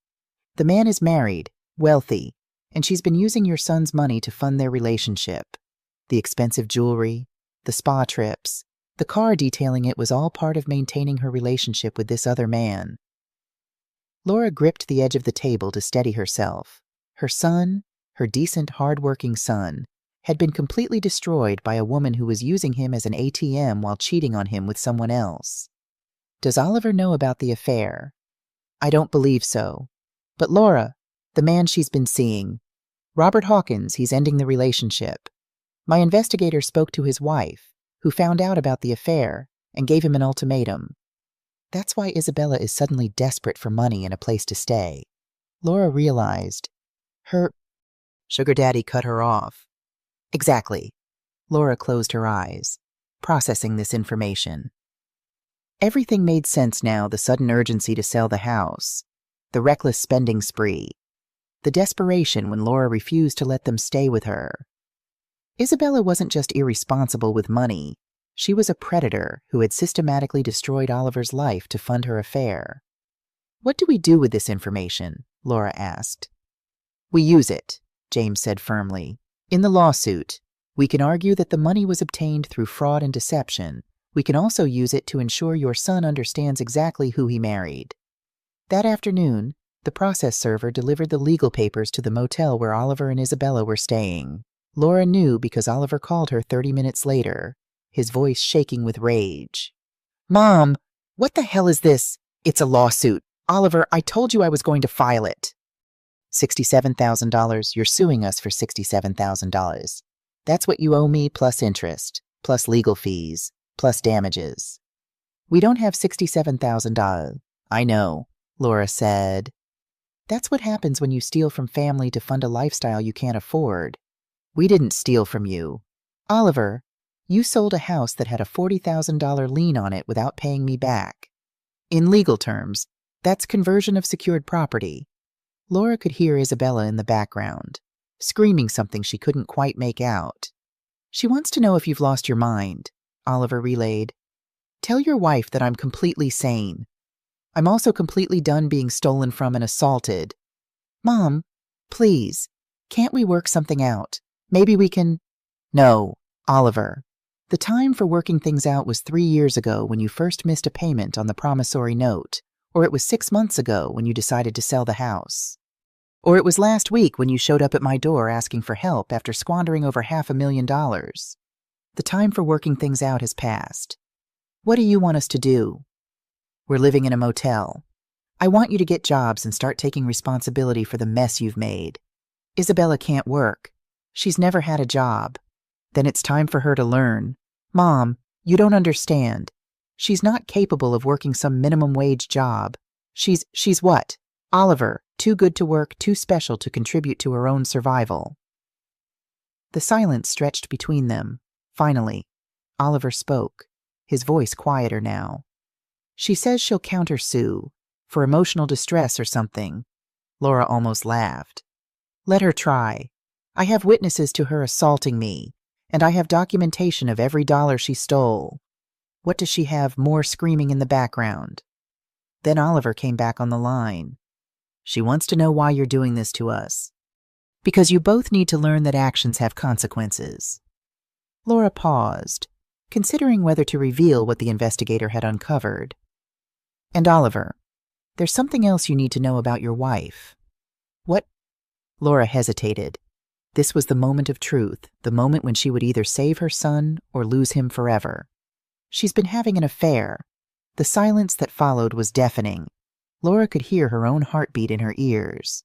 The man is married, wealthy, and she's been using your son's money to fund their relationship. The expensive jewelry, the spa trips, the car detailing it was all part of maintaining her relationship with this other man. Laura gripped the edge of the table to steady herself. Her son, her decent, hard-working son, had been completely destroyed by a woman who was using him as an ATM while cheating on him with someone else. Does Oliver know about the affair? I don't believe so. But Laura, the man she's been seeing, Robert Hawkins, he's ending the relationship. My investigator spoke to his wife, who found out about the affair and gave him an ultimatum. That's why Isabella is suddenly desperate for money and a place to stay. Laura realized. Her sugar daddy cut her off. Exactly. Laura closed her eyes, processing this information. Everything made sense now, the sudden urgency to sell the house, the reckless spending spree, the desperation when Laura refused to let them stay with her. Isabella wasn't just irresponsible with money. She was a predator who had systematically destroyed Oliver's life to fund her affair. What do we do with this information? Laura asked. We use it, James said firmly. In the lawsuit, we can argue that the money was obtained through fraud and deception. We can also use it to ensure your son understands exactly who he married. That afternoon, the process server delivered the legal papers to the motel where Oliver and Isabella were staying. Laura knew because Oliver called her 30 minutes later, his voice shaking with rage. Mom, what the hell is this? It's a lawsuit. Oliver, I told you I was going to file it. $67,000. You're suing us for $67,000. That's what you owe me plus interest, plus legal fees, plus damages. We don't have $67,000. I know, Laura said. That's what happens when you steal from family to fund a lifestyle you can't afford. We didn't steal from you. Oliver, you sold a house that had a $40,000 lien on it without paying me back. In legal terms, that's conversion of secured property. Laura could hear Isabella in the background, screaming something she couldn't quite make out. She wants to know if you've lost your mind, Oliver relayed. Tell your wife that I'm completely sane. I'm also completely done being stolen from and assaulted. Mom, please, can't we work something out? Maybe we can… No, Oliver. The time for working things out was 3 years ago when you first missed a payment on the promissory note, or it was 6 months ago when you decided to sell the house. Or it was last week when you showed up at my door asking for help after squandering over $500,000. The time for working things out has passed. What do you want us to do? We're living in a motel. I want you to get jobs and start taking responsibility for the mess you've made. Isabella can't work. She's never had a job. Then it's time for her to learn. Mom, you don't understand. She's not capable of working some minimum wage job. She's what? Oliver, Too good to work, too special to contribute to her own survival. The silence stretched between them. Finally, Oliver spoke, his voice quieter now. She says she'll countersue, for emotional distress or something. Laura almost laughed. Let her try. I have witnesses to her assaulting me, and I have documentation of every dollar she stole. What does she have more screaming in the background? Then Oliver came back on the line. She wants to know why you're doing this to us. Because you both need to learn that actions have consequences. Laura paused, considering whether to reveal what the investigator had uncovered. And Oliver, there's something else you need to know about your wife. What? Laura hesitated. This was the moment of truth, the moment when she would either save her son or lose him forever. She's been having an affair. The silence that followed was deafening. Laura could hear her own heartbeat in her ears.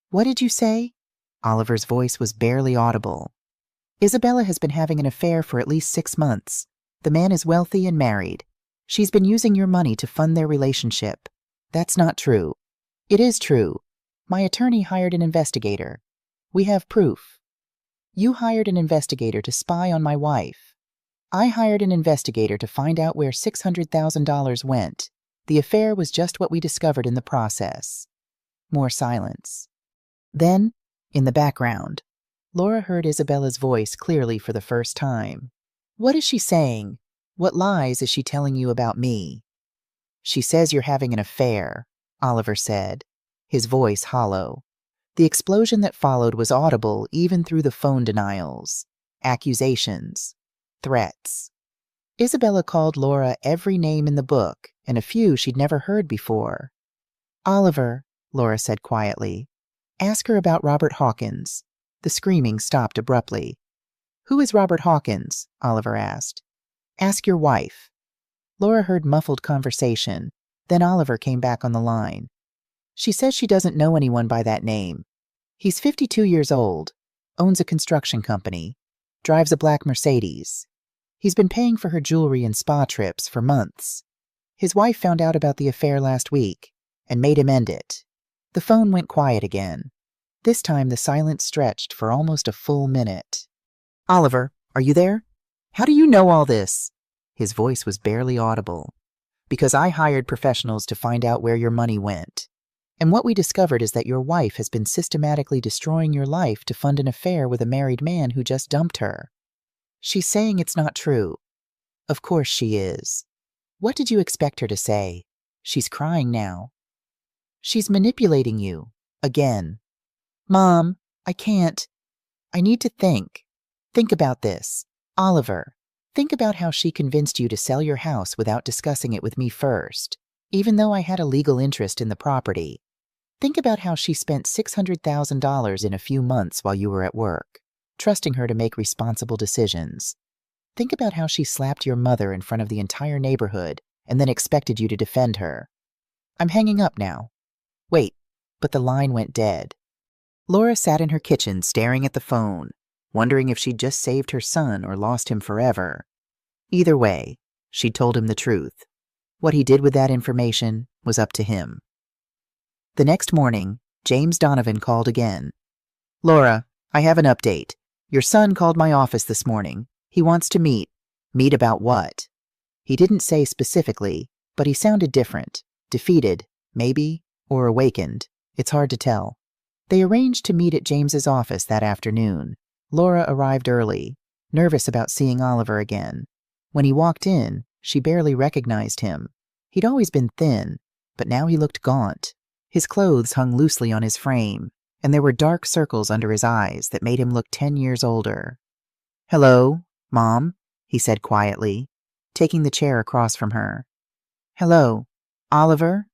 What did you say? Oliver's voice was barely audible. Isabella has been having an affair for at least 6 months. The man is wealthy and married. She's been using your money to fund their relationship. That's not true. It is true. My attorney hired an investigator. We have proof. You hired an investigator to spy on my wife. I hired an investigator to find out where $600,000 went. The affair was just what we discovered in the process. More silence. Then, in the background, Laura heard Isabella's voice clearly for the first time. What is she saying? What lies is she telling you about me? She says you're having an affair, Oliver said, his voice hollow. The explosion that followed was audible even through the phone denials, accusations, threats. Isabella called Laura every name in the book, and a few she'd never heard before. Oliver, Laura said quietly, ask her about Robert Hawkins. The screaming stopped abruptly. Who is Robert Hawkins? Oliver asked. Ask your wife. Laura heard muffled conversation. Then Oliver came back on the line. She says she doesn't know anyone by that name. He's 52 years old, owns a construction company, drives a black Mercedes. He's been paying for her jewelry and spa trips for months. His wife found out about the affair last week and made him end it. The phone went quiet again. This time the silence stretched for almost a full minute. Oliver, are you there? How do you know all this? His voice was barely audible. Because I hired professionals to find out where your money went. And what we discovered is that your wife has been systematically destroying your life to fund an affair with a married man who just dumped her. She's saying it's not true. Of course she is. What did you expect her to say? She's crying now. She's manipulating you. Again. Mom, I can't. I need to think. Think about this. Oliver, think about how she convinced you to sell your house without discussing it with me first, even though I had a legal interest in the property. Think about how she spent $600,000 in a few months while you were at work, trusting her to make responsible decisions. Think about how she slapped your mother in front of the entire neighborhood and then expected you to defend her. I'm hanging up now. Wait, but the line went dead. Laura sat in her kitchen staring at the phone, wondering if she'd just saved her son or lost him forever. Either way, she'd told him the truth. What he did with that information was up to him. The next morning, James Donovan called again. Laura, I have an update. Your son called my office this morning. He wants to meet. Meet about what? He didn't say specifically, but he sounded different. Defeated, maybe, or awakened. It's hard to tell. They arranged to meet at James's office that afternoon. Laura arrived early, nervous about seeing Oliver again. When he walked in, she barely recognized him. He'd always been thin, but now he looked gaunt. His clothes hung loosely on his frame, and there were dark circles under his eyes that made him look 10 years older. Hello, Mom, he said quietly, taking the chair across from her. Hello, Oliver?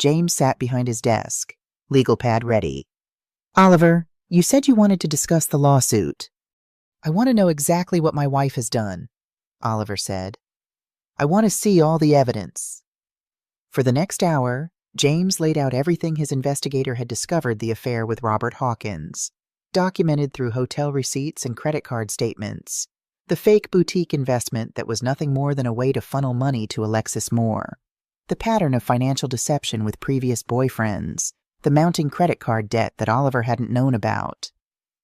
James sat behind his desk, legal pad ready. Oliver, you said you wanted to discuss the lawsuit. I want to know exactly what my wife has done, Oliver said. I want to see all the evidence. For the next hour, James laid out everything his investigator had discovered the affair with Robert Hawkins, documented through hotel receipts and credit card statements, the fake boutique investment that was nothing more than a way to funnel money to Alexis Moore, the pattern of financial deception with previous boyfriends, the mounting credit card debt that Oliver hadn't known about.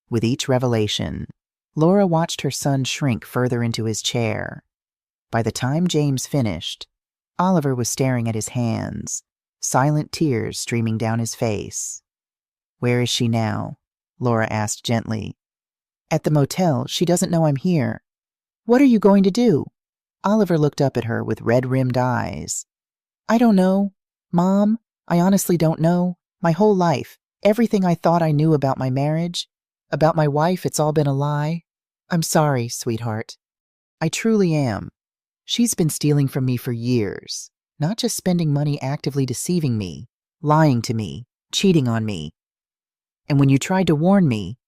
With each revelation, Laura watched her son shrink further into his chair. By the time James finished, Oliver was staring at his hands, silent tears streaming down his face. "Where is she now?" Laura asked gently. "At the motel. She doesn't know I'm here." "What are you going to do?" Oliver looked up at her with red-rimmed eyes. "I don't know. Mom, I honestly don't know. My whole life, everything I thought I knew about my marriage, about my wife, it's all been a lie. I'm sorry, sweetheart. I truly am. She's been stealing from me for years, not just spending money actively deceiving me, lying to me, cheating on me. And when you tried to warn me,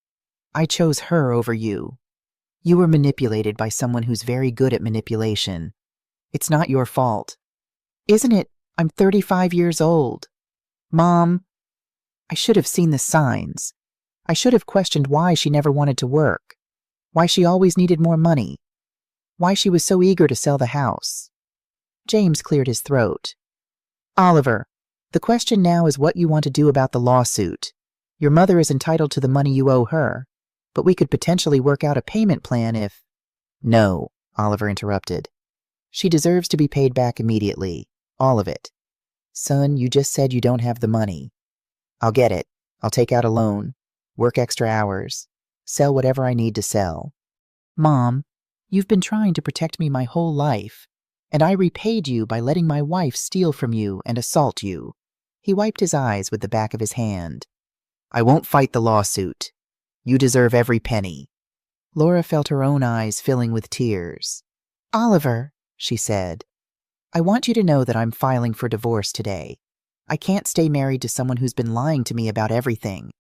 I chose her over you. You were manipulated by someone who's very good at manipulation. It's not your fault." "Isn't it? I'm 35 years old. Mom, I should have seen the signs. I should have questioned why she never wanted to work, why she always needed more money, why she was so eager to sell the house." James cleared his throat. "Oliver, the question now is what you want to do about the lawsuit. Your mother is entitled to the money you owe her, but we could potentially work out a payment plan if—" "No," Oliver interrupted. "She deserves to be paid back immediately, all of it. Son, you just said you don't have the money. I'll get it. I'll take out a loan, work extra hours, sell whatever I need to sell. Mom, you've been trying to protect me my whole life, and I repaid you by letting my wife steal from you and assault you." He wiped his eyes with the back of his hand. "I won't fight the lawsuit. You deserve every penny." Laura felt her own eyes filling with tears. "Oliver," she said, "I want you to know that I'm filing for divorce today. I can't stay married to someone who's been lying to me about everything."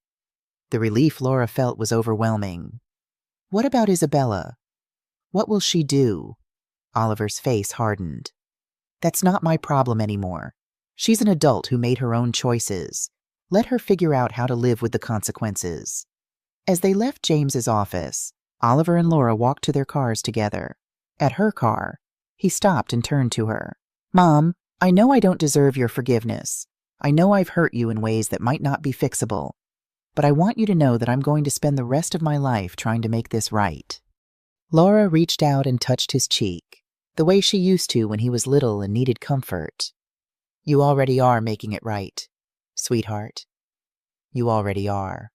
The relief Laura felt was overwhelming. "What about Isabella? What will she do?" Oliver's face hardened. "That's not my problem anymore. She's an adult who made her own choices. Let her figure out how to live with the consequences." As they left James's office, Oliver and Laura walked to their cars together. At her car, he stopped and turned to her. "Mom, I know I don't deserve your forgiveness. I know I've hurt you in ways that might not be fixable. But I want you to know that I'm going to spend the rest of my life trying to make this right." Laura reached out and touched his cheek, the way she used to when he was little and needed comfort. "You already are making it right, sweetheart. You already are."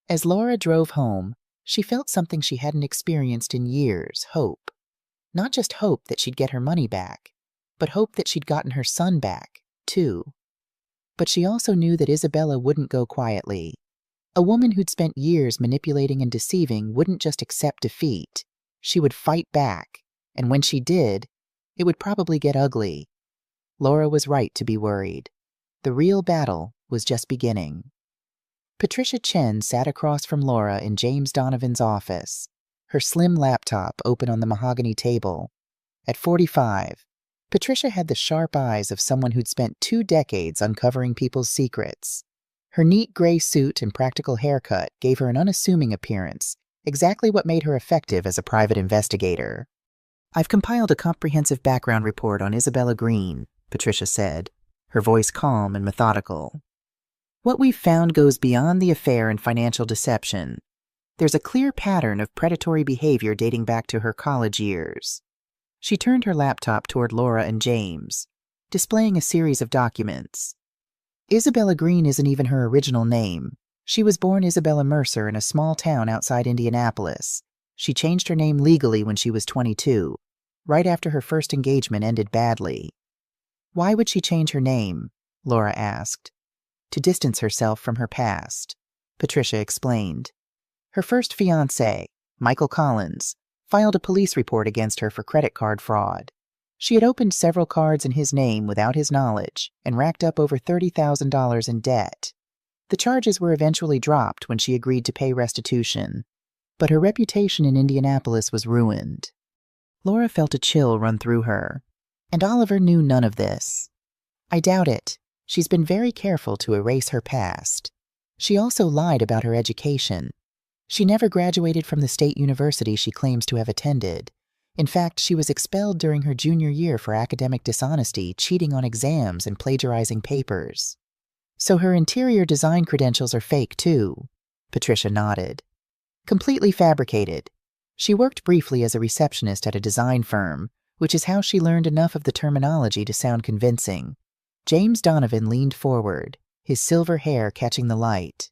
As Laura drove home, she felt something she hadn't experienced in years, hope. Not just hope that she'd get her money back, but hope that she'd gotten her son back, too. But she also knew that Isabella wouldn't go quietly. A woman who'd spent years manipulating and deceiving wouldn't just accept defeat. She would fight back, and when she did, it would probably get ugly. Laura was right to be worried. The real battle was just beginning. Patricia Chen sat across from Laura in James Donovan's office, her slim laptop open on the mahogany table. At 45, Patricia had the sharp eyes of someone who'd spent 2 decades uncovering people's secrets. Her neat gray suit and practical haircut gave her an unassuming appearance, exactly what made her effective as a private investigator. "I've compiled a comprehensive background report on Isabella Green," Patricia said, her voice calm and methodical. "What we've found goes beyond the affair and financial deception. There's a clear pattern of predatory behavior dating back to her college years." She turned her laptop toward Laura and James, displaying a series of documents. Isabella Green isn't even her original name. She was born Isabella Mercer in a small town outside Indianapolis. She changed her name legally when she was 22, right after her first engagement ended badly. "Why would she change her name?" Laura asked. "To distance herself from her past," Patricia explained. Her first fiancé, Michael Collins, filed a police report against her for credit card fraud. She had opened several cards in his name without his knowledge and racked up over $30,000 in debt. The charges were eventually dropped when she agreed to pay restitution, but her reputation in Indianapolis was ruined. Laura felt a chill run through her, and Oliver knew none of this. "I doubt it. She's been very careful to erase her past. She also lied about her education. She never graduated from the state university she claims to have attended. In fact, she was expelled during her junior year for academic dishonesty, cheating on exams, and plagiarizing papers." So her interior design credentials are fake, too. Patricia nodded. Completely fabricated. She worked briefly as a receptionist at a design firm, which is how she learned enough of the terminology to sound convincing. James Donovan leaned forward, his silver hair catching the light.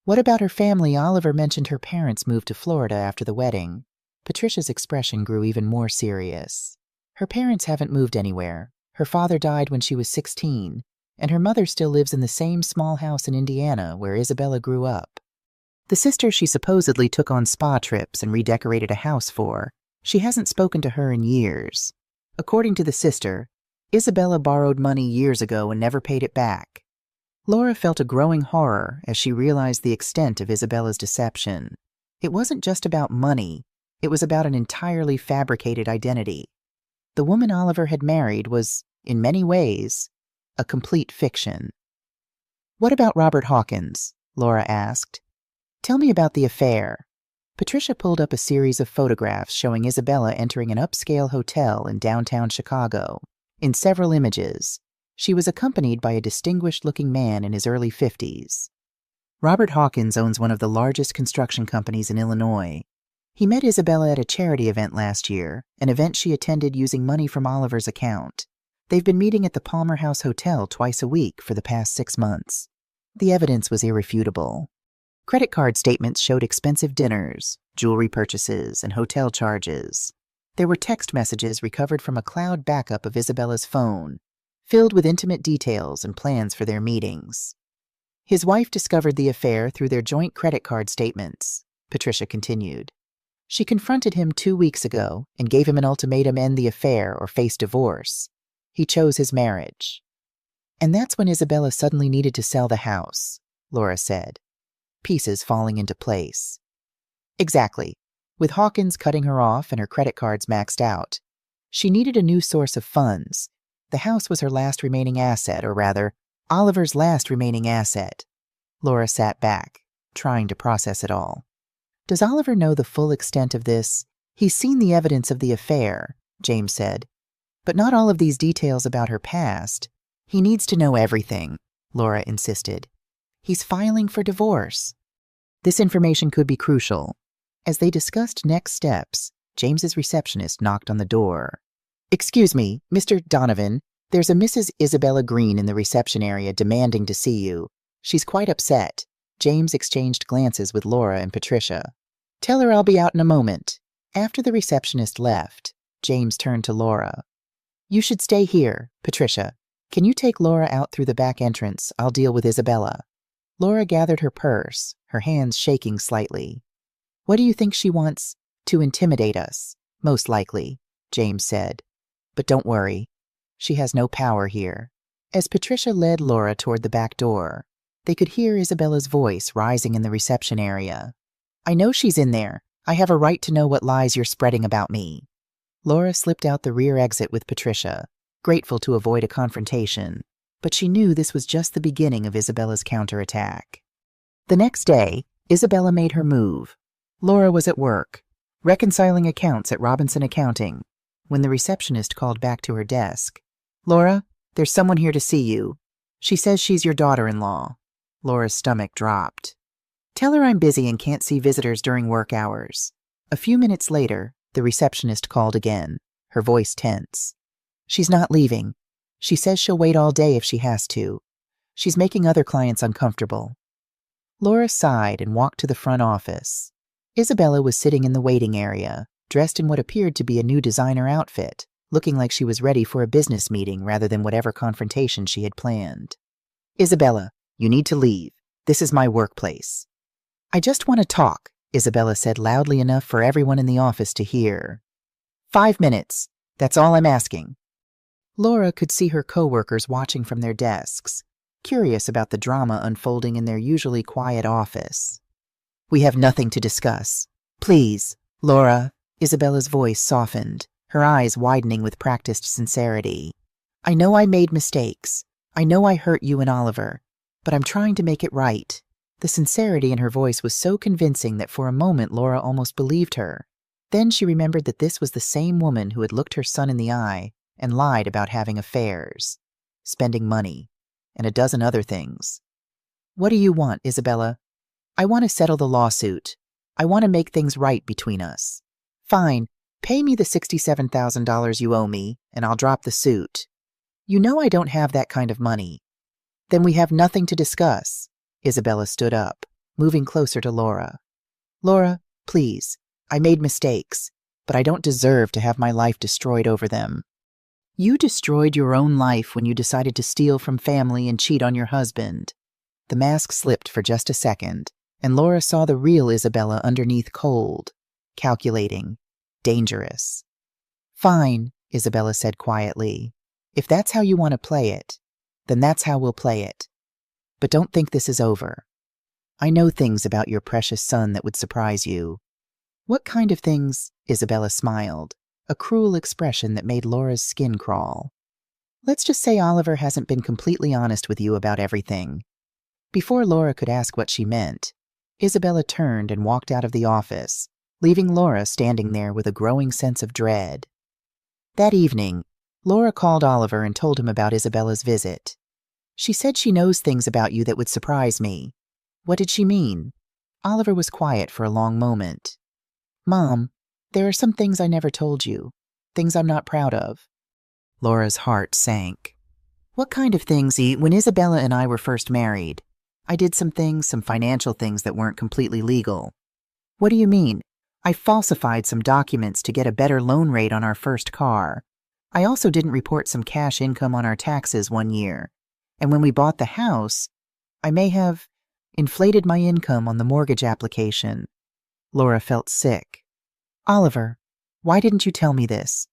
What about her family? Oliver mentioned her parents moved to Florida after the wedding. Patricia's expression grew even more serious. Her parents haven't moved anywhere. Her father died when she was 16, and her mother still lives in the same small house in Indiana where Isabella grew up. The sister she supposedly took on spa trips and redecorated a house for, she hasn't spoken to her in years. According to the sister, Isabella borrowed money years ago and never paid it back. Laura felt a growing horror as she realized the extent of Isabella's deception. It wasn't just about money, it was about an entirely fabricated identity. The woman Oliver had married was, in many ways, a complete fiction. "What about Robert Hawkins?" Laura asked. "Tell me about the affair." Patricia pulled up a series of photographs showing Isabella entering an upscale hotel in downtown Chicago. In several images, she was accompanied by a distinguished-looking man in his early 50s. Robert Hawkins owns one of the largest construction companies in Illinois. He met Isabella at a charity event last year, an event she attended using money from Oliver's account. They've been meeting at the Palmer House Hotel twice a week for the past 6 months. The evidence was irrefutable. Credit card statements showed expensive dinners, jewelry purchases, and hotel charges. There were text messages recovered from a cloud backup of Isabella's phone, filled with intimate details and plans for their meetings. His wife discovered the affair through their joint credit card statements, Patricia continued. She confronted him 2 weeks ago and gave him an ultimatum: end the affair or face divorce. He chose his marriage. And that's when Isabella suddenly needed to sell the house, Laura said, pieces falling into place. Exactly. With Hawkins cutting her off and her credit cards maxed out, she needed a new source of funds. The house was her last remaining asset, or rather, Oliver's last remaining asset. Laura sat back, trying to process it all. Does Oliver know the full extent of this? He's seen the evidence of the affair, James said, but not all of these details about her past. He needs to know everything, Laura insisted. He's filing for divorce. This information could be crucial. As they discussed next steps, James's receptionist knocked on the door. "Excuse me, Mr. Donovan, there's a Mrs. Isabella Green in the reception area demanding to see you. She's quite upset." James exchanged glances with Laura and Patricia. "Tell her I'll be out in a moment." After the receptionist left, James turned to Laura. "You should stay here, Patricia. Can you take Laura out through the back entrance? I'll deal with Isabella." Laura gathered her purse, her hands shaking slightly. "What do you think she wants?" "To intimidate us, most likely," James said. "But don't worry. She has no power here." As Patricia led Laura toward the back door, they could hear Isabella's voice rising in the reception area. "I know she's in there. I have a right to know what lies you're spreading about me." Laura slipped out the rear exit with Patricia, grateful to avoid a confrontation, but she knew this was just the beginning of Isabella's counterattack. The next day, Isabella made her move. Laura was at work, reconciling accounts at Robinson Accounting, when the receptionist called back to her desk. "Laura, there's someone here to see you. She says she's your daughter-in-law." Laura's stomach dropped. "Tell her I'm busy and can't see visitors during work hours." A few minutes later, the receptionist called again, her voice tense. "She's not leaving. She says she'll wait all day if she has to. She's making other clients uncomfortable." Laura sighed and walked to the front office. Isabella was sitting in the waiting area, dressed in what appeared to be a new designer outfit, looking like she was ready for a business meeting rather than whatever confrontation she had planned. "Isabella, you need to leave. This is my workplace." "I just want to talk," Isabella said loudly enough for everyone in the office to hear. 5 minutes. That's all I'm asking." Laura could see her co-workers watching from their desks, curious about the drama unfolding in their usually quiet office. "We have nothing to discuss. Please, Laura." Isabella's voice softened, her eyes widening with practiced sincerity. "I know I made mistakes. I know I hurt you and Oliver, but I'm trying to make it right." The sincerity in her voice was so convincing that for a moment Laura almost believed her. Then she remembered that this was the same woman who had looked her son in the eye and lied about having affairs, spending money, and a dozen other things. What do you want, Isabella? I want to settle the lawsuit. I want to make things right between us. Fine, pay me the $67,000 you owe me, and I'll drop the suit. You know I don't have that kind of money. Then we have nothing to discuss. Isabella stood up, moving closer to Laura. Laura, please, I made mistakes, but I don't deserve to have my life destroyed over them. You destroyed your own life when you decided to steal from family and cheat on your husband. The mask slipped for just a second, and Laura saw the real Isabella underneath, cold, calculating, dangerous. Fine, Isabella said quietly. If that's how you want to play it, then that's how we'll play it. But don't think this is over. I know things about your precious son that would surprise you. What kind of things? Isabella smiled, a cruel expression that made Laura's skin crawl. Let's just say Oliver hasn't been completely honest with you about everything. Before Laura could ask what she meant, Isabella turned and walked out of the office, leaving Laura standing there with a growing sense of dread. That evening, Laura called Oliver and told him about Isabella's visit. She said she knows things about you that would surprise me. What did she mean? Oliver was quiet for a long moment. Mom, there are some things I never told you, things I'm not proud of. Laura's heart sank. What kind of things? When Isabella and I were first married, I did some things, some financial things that weren't completely legal. What do you mean? I falsified some documents to get a better loan rate on our first car. I also didn't report some cash income on our taxes one year. And when we bought the house, I may have inflated my income on the mortgage application. Laura felt sick. Oliver, why didn't you tell me this?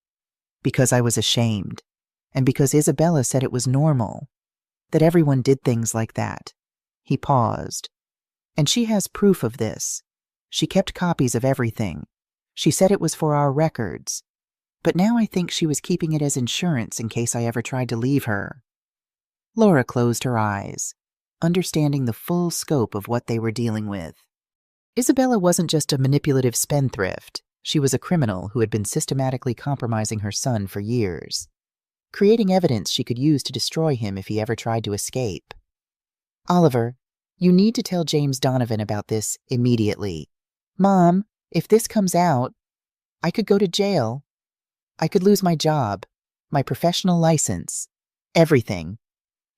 Because I was ashamed, and because Isabella said it was normal, that everyone did things like that. He paused. And she has proof of this. She kept copies of everything. She said it was for our records. But now I think she was keeping it as insurance in case I ever tried to leave her. Laura closed her eyes, understanding the full scope of what they were dealing with. Isabella wasn't just a manipulative spendthrift. She was a criminal who had been systematically compromising her son for years, creating evidence she could use to destroy him if he ever tried to escape. Oliver, you need to tell James Donovan about this immediately. Mom, if this comes out, I could go to jail. I could lose my job, my professional license, everything.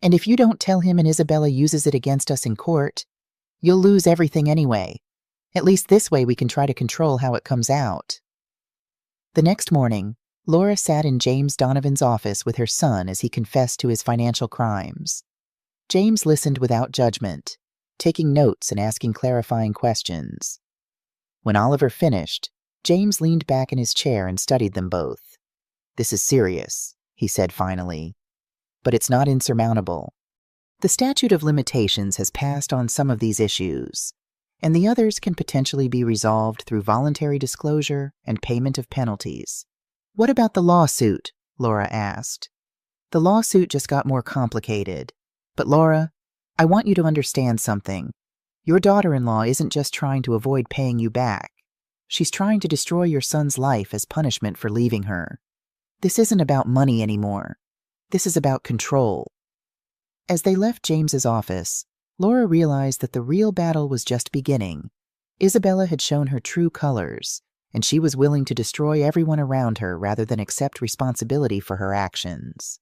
And if you don't tell him and Isabella uses it against us in court, you'll lose everything anyway. At least this way we can try to control how it comes out. The next morning, Laura sat in James Donovan's office with her son as he confessed to his financial crimes. James listened without judgment, taking notes and asking clarifying questions. When Oliver finished, James leaned back in his chair and studied them both. This is serious, he said finally. But it's not insurmountable. The statute of limitations has passed on some of these issues, and the others can potentially be resolved through voluntary disclosure and payment of penalties. What about the lawsuit? Laura asked. The lawsuit just got more complicated. But Laura, I want you to understand something. Your daughter-in-law isn't just trying to avoid paying you back. She's trying to destroy your son's life as punishment for leaving her. This isn't about money anymore. This is about control. As they left James's office, Laura realized that the real battle was just beginning. Isabella had shown her true colors, and she was willing to destroy everyone around her rather than accept responsibility for her actions.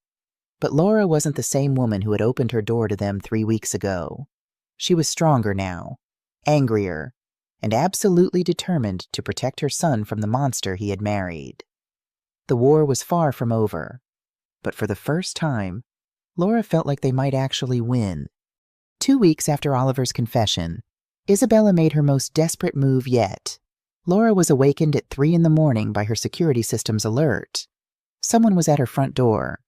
But Laura wasn't the same woman who had opened her door to them 3 weeks ago. She was stronger now, angrier, and absolutely determined to protect her son from the monster he had married. The war was far from over, but for the first time, Laura felt like they might actually win. 2 weeks after Oliver's confession, Isabella made her most desperate move yet. Laura was awakened at 3 a.m. by her security system's alert. Someone was at her front door.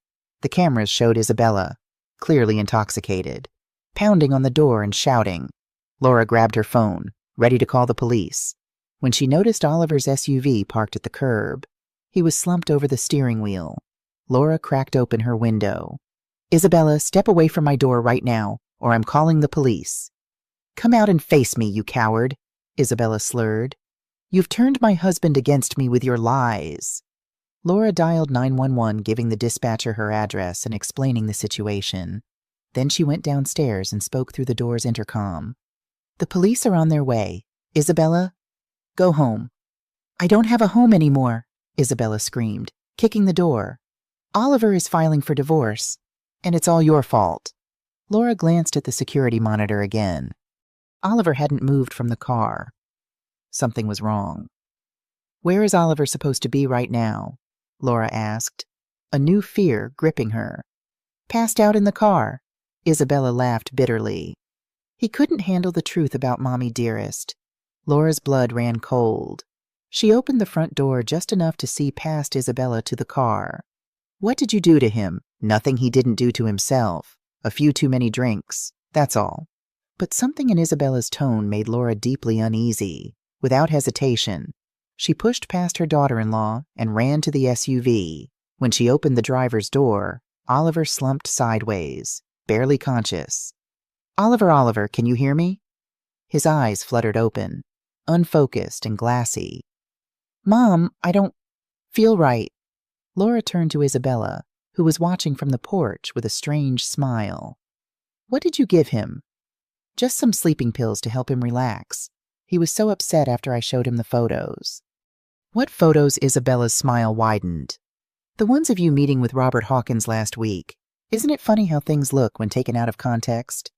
The cameras showed Isabella, clearly intoxicated, pounding on the door and shouting. Laura grabbed her phone, ready to call the police, when she noticed Oliver's SUV parked at the curb. He was slumped over the steering wheel. Laura cracked open her window. Isabella, step away from my door right now, or I'm calling the police. Come out and face me, you coward, Isabella slurred. You've turned my husband against me with your lies. Laura dialed 911, giving the dispatcher her address and explaining the situation. Then she went downstairs and spoke through the door's intercom. "The police are on their way. Isabella, go home." "I don't have a home anymore," Isabella screamed, kicking the door. "Oliver is filing for divorce, and it's all your fault." Laura glanced at the security monitor again. Oliver hadn't moved from the car. Something was wrong. "Where is Oliver supposed to be right now?" Laura asked, a new fear gripping her. "Passed out in the car," Isabella laughed bitterly. "He couldn't handle the truth about Mommy Dearest." Laura's blood ran cold. She opened the front door just enough to see past Isabella to the car. "What did you do to him?" "Nothing he didn't do to himself. A few too many drinks, that's all." But something in Isabella's tone made Laura deeply uneasy. Without hesitation, she pushed past her daughter-in-law and ran to the SUV. When she opened the driver's door, Oliver slumped sideways, barely conscious. Oliver, can you hear me?" His eyes fluttered open, unfocused and glassy. "Mom, I don't feel right." Laura turned to Isabella, who was watching from the porch with a strange smile. "What did you give him?" "Just some sleeping pills to help him relax. He was so upset after I showed him the photos." "What photos?" Isabella's smile widened. "The ones of you meeting with Robert Hawkins last week. Isn't it funny how things look when taken out of context?"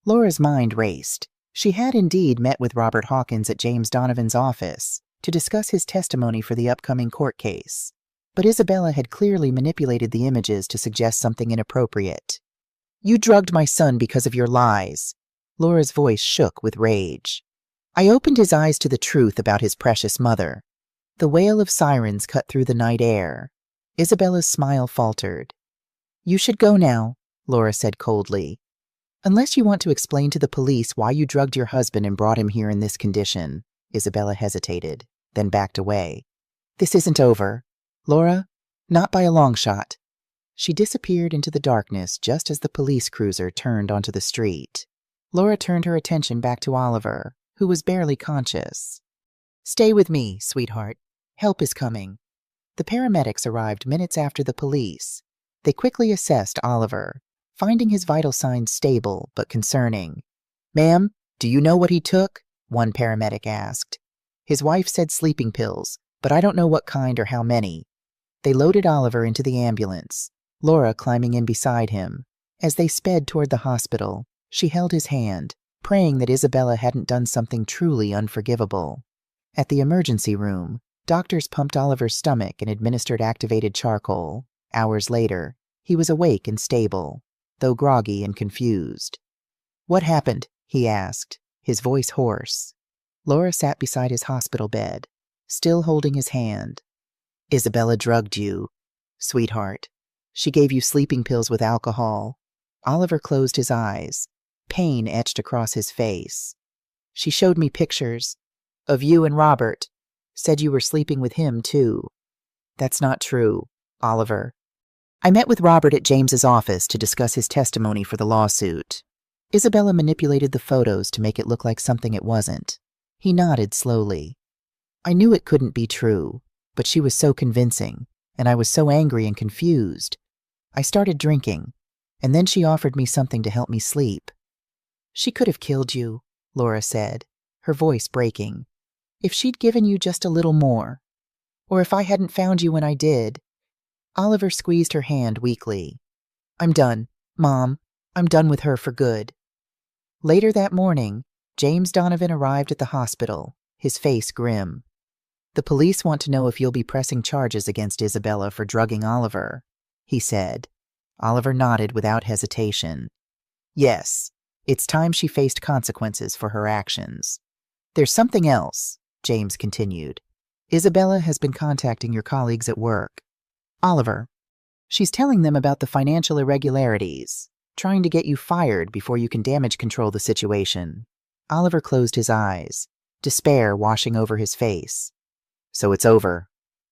Laura's mind raced. She had indeed met with Robert Hawkins at James Donovan's office to discuss his testimony for the upcoming court case. But Isabella had clearly manipulated the images to suggest something inappropriate. "You drugged my son because of your lies." Laura's voice shook with rage. "I opened his eyes to the truth about his precious mother." The wail of sirens cut through the night air. Isabella's smile faltered. "You should go now," Laura said coldly. "Unless you want to explain to the police why you drugged your husband and brought him here in this condition." Isabella hesitated, then backed away. "This isn't over. Laura, not by a long shot." She disappeared into the darkness just as the police cruiser turned onto the street. Laura turned her attention back to Oliver, who was barely conscious. "Stay with me, sweetheart. Help is coming." The paramedics arrived minutes after the police. They quickly assessed Oliver, finding his vital signs stable but concerning. "Ma'am, do you know what he took?" one paramedic asked. "His wife said sleeping pills, but I don't know what kind or how many." They loaded Oliver into the ambulance, Laura climbing in beside him. As they sped toward the hospital, she held his hand, praying that Isabella hadn't done something truly unforgivable. At the emergency room, doctors pumped Oliver's stomach and administered activated charcoal. Hours later, he was awake and stable, though groggy and confused. "What happened?" he asked, his voice hoarse. Laura sat beside his hospital bed, still holding his hand. "Isabella drugged you, sweetheart. She gave you sleeping pills with alcohol." Oliver closed his eyes, pain etched across his face. "She showed me pictures of you and Robert. Said you were sleeping with him, too." "That's not true, Oliver. I met with Robert at James's office to discuss his testimony for the lawsuit." Isabella manipulated the photos to make it look like something it wasn't. He nodded slowly. "I knew it couldn't be true, but she was so convincing, and I was so angry and confused. I started drinking, and then she offered me something to help me sleep." "She could have killed you," Laura said, her voice breaking. "If she'd given you just a little more. Or if I hadn't found you when I did." Oliver squeezed her hand weakly. "I'm done, Mom. I'm done with her for good." Later that morning, James Donovan arrived at the hospital, his face grim. "The police want to know if you'll be pressing charges against Isabella for drugging Oliver," he said. Oliver nodded without hesitation. "Yes, it's time she faced consequences for her actions." "There's something else," James continued. "Isabella has been contacting your colleagues at work." "Oliver, she's telling them about the financial irregularities, trying to get you fired before you can damage control the situation." Oliver closed his eyes, despair washing over his face. "So it's over.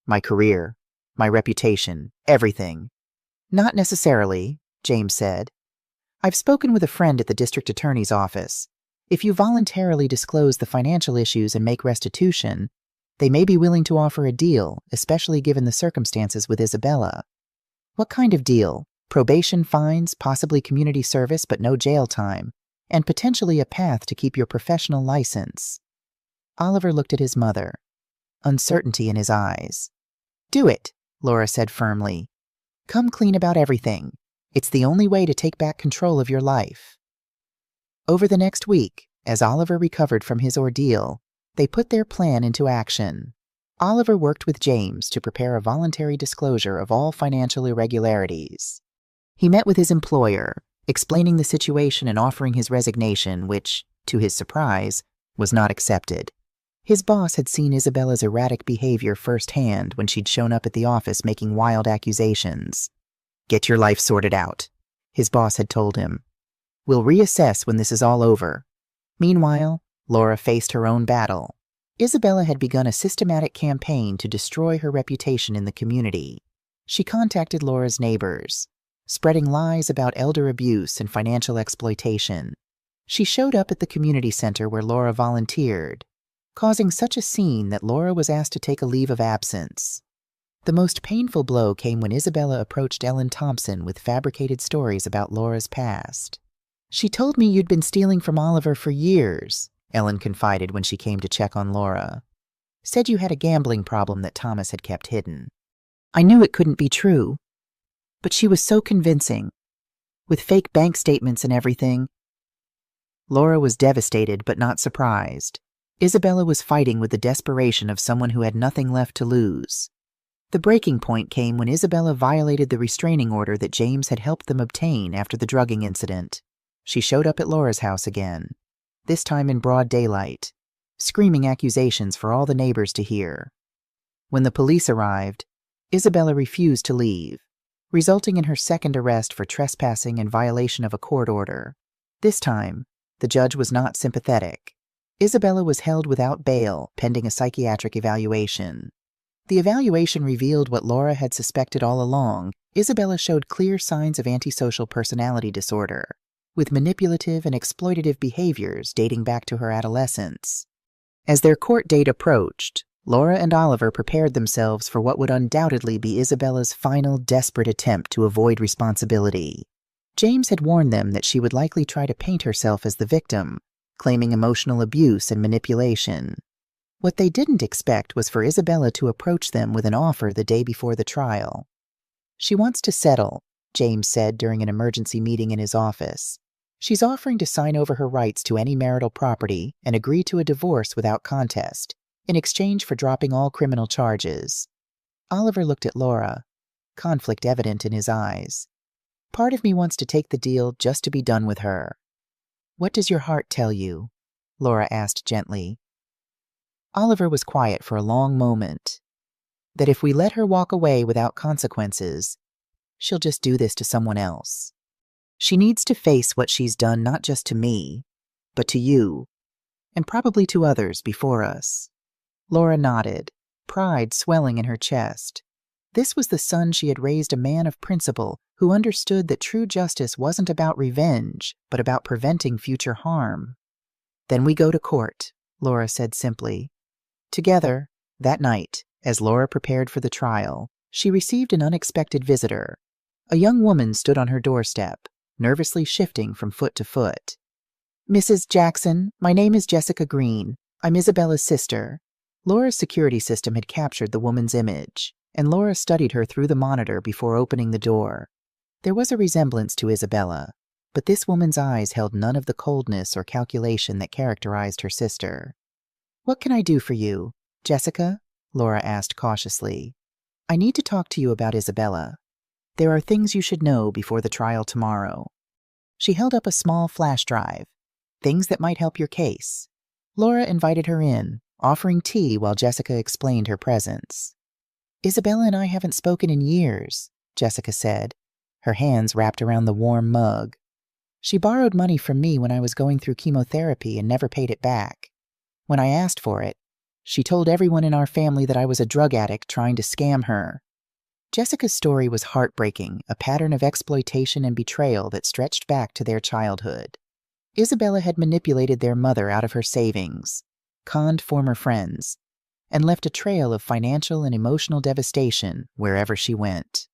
My career, my reputation, everything." "Not necessarily," James said. "I've spoken with a friend at the district attorney's office. If you voluntarily disclose the financial issues and make restitution, they may be willing to offer a deal, especially given the circumstances with Isabella." "What kind of deal?" Probation, fines, possibly community service but no jail time, and potentially a path to keep your professional license. Oliver looked at his mother, uncertainty in his eyes. "Do it," Laura said firmly. "Come clean about everything. It's the only way to take back control of your life." Over the next week, as Oliver recovered from his ordeal, they put their plan into action. Oliver worked with James to prepare a voluntary disclosure of all financial irregularities. He met with his employer, explaining the situation and offering his resignation, which, to his surprise, was not accepted. His boss had seen Isabella's erratic behavior firsthand when she'd shown up at the office making wild accusations. "Get your life sorted out," his boss had told him. "We'll reassess when this is all over." Meanwhile, Laura faced her own battle. Isabella had begun a systematic campaign to destroy her reputation in the community. She contacted Laura's neighbors, spreading lies about elder abuse and financial exploitation. She showed up at the community center where Laura volunteered, causing such a scene that Laura was asked to take a leave of absence. The most painful blow came when Isabella approached Ellen Thompson with fabricated stories about Laura's past. "She told me you'd been stealing from Oliver for years," Ellen confided when she came to check on Laura. "Said you had a gambling problem that Thomas had kept hidden. I knew it couldn't be true, but she was so convincing, with fake bank statements and everything." Laura was devastated but not surprised. Isabella was fighting with the desperation of someone who had nothing left to lose. The breaking point came when Isabella violated the restraining order that James had helped them obtain after the drugging incident. She showed up at Laura's house again, this time in broad daylight, screaming accusations for all the neighbors to hear. When the police arrived, Isabella refused to leave, resulting in her second arrest for trespassing and violation of a court order. This time, the judge was not sympathetic. Isabella was held without bail, pending a psychiatric evaluation. The evaluation revealed what Laura had suspected all along. Isabella showed clear signs of antisocial personality disorder, with manipulative and exploitative behaviors dating back to her adolescence. As their court date approached, Laura and Oliver prepared themselves for what would undoubtedly be Isabella's final desperate attempt to avoid responsibility. James had warned them that she would likely try to paint herself as the victim, claiming emotional abuse and manipulation. What they didn't expect was for Isabella to approach them with an offer the day before the trial. "She wants to settle," James said during an emergency meeting in his office. "She's offering to sign over her rights to any marital property and agree to a divorce without contest, in exchange for dropping all criminal charges." Oliver looked at Laura, conflict evident in his eyes. "Part of me wants to take the deal just to be done with her." "What does your heart tell you?" Laura asked gently. Oliver was quiet for a long moment. "That if we let her walk away without consequences, she'll just do this to someone else. She needs to face what she's done not just to me, but to you, and probably to others before us." Laura nodded, pride swelling in her chest. This was the son she had raised, a man of principle who understood that true justice wasn't about revenge, but about preventing future harm. "Then we go to court," Laura said simply. Together, that night, as Laura prepared for the trial, she received an unexpected visitor. A young woman stood on her doorstep, nervously shifting from foot to foot. "Mrs. Jackson, my name is Jessica Green. I'm Isabella's sister." Laura's security system had captured the woman's image, and Laura studied her through the monitor before opening the door. There was a resemblance to Isabella, but this woman's eyes held none of the coldness or calculation that characterized her sister. "What can I do for you, Jessica?" Laura asked cautiously. "I need to talk to you about Isabella. There are things you should know before the trial tomorrow." She held up a small flash drive, things that might help your case. Laura invited her in, offering tea while Jessica explained her presence. "Isabella and I haven't spoken in years," Jessica said, her hands wrapped around the warm mug. "She borrowed money from me when I was going through chemotherapy and never paid it back. When I asked for it, she told everyone in our family that I was a drug addict trying to scam her." Jessica's story was heartbreaking, a pattern of exploitation and betrayal that stretched back to their childhood. Isabella had manipulated their mother out of her savings, conned former friends, and left a trail of financial and emotional devastation wherever she went.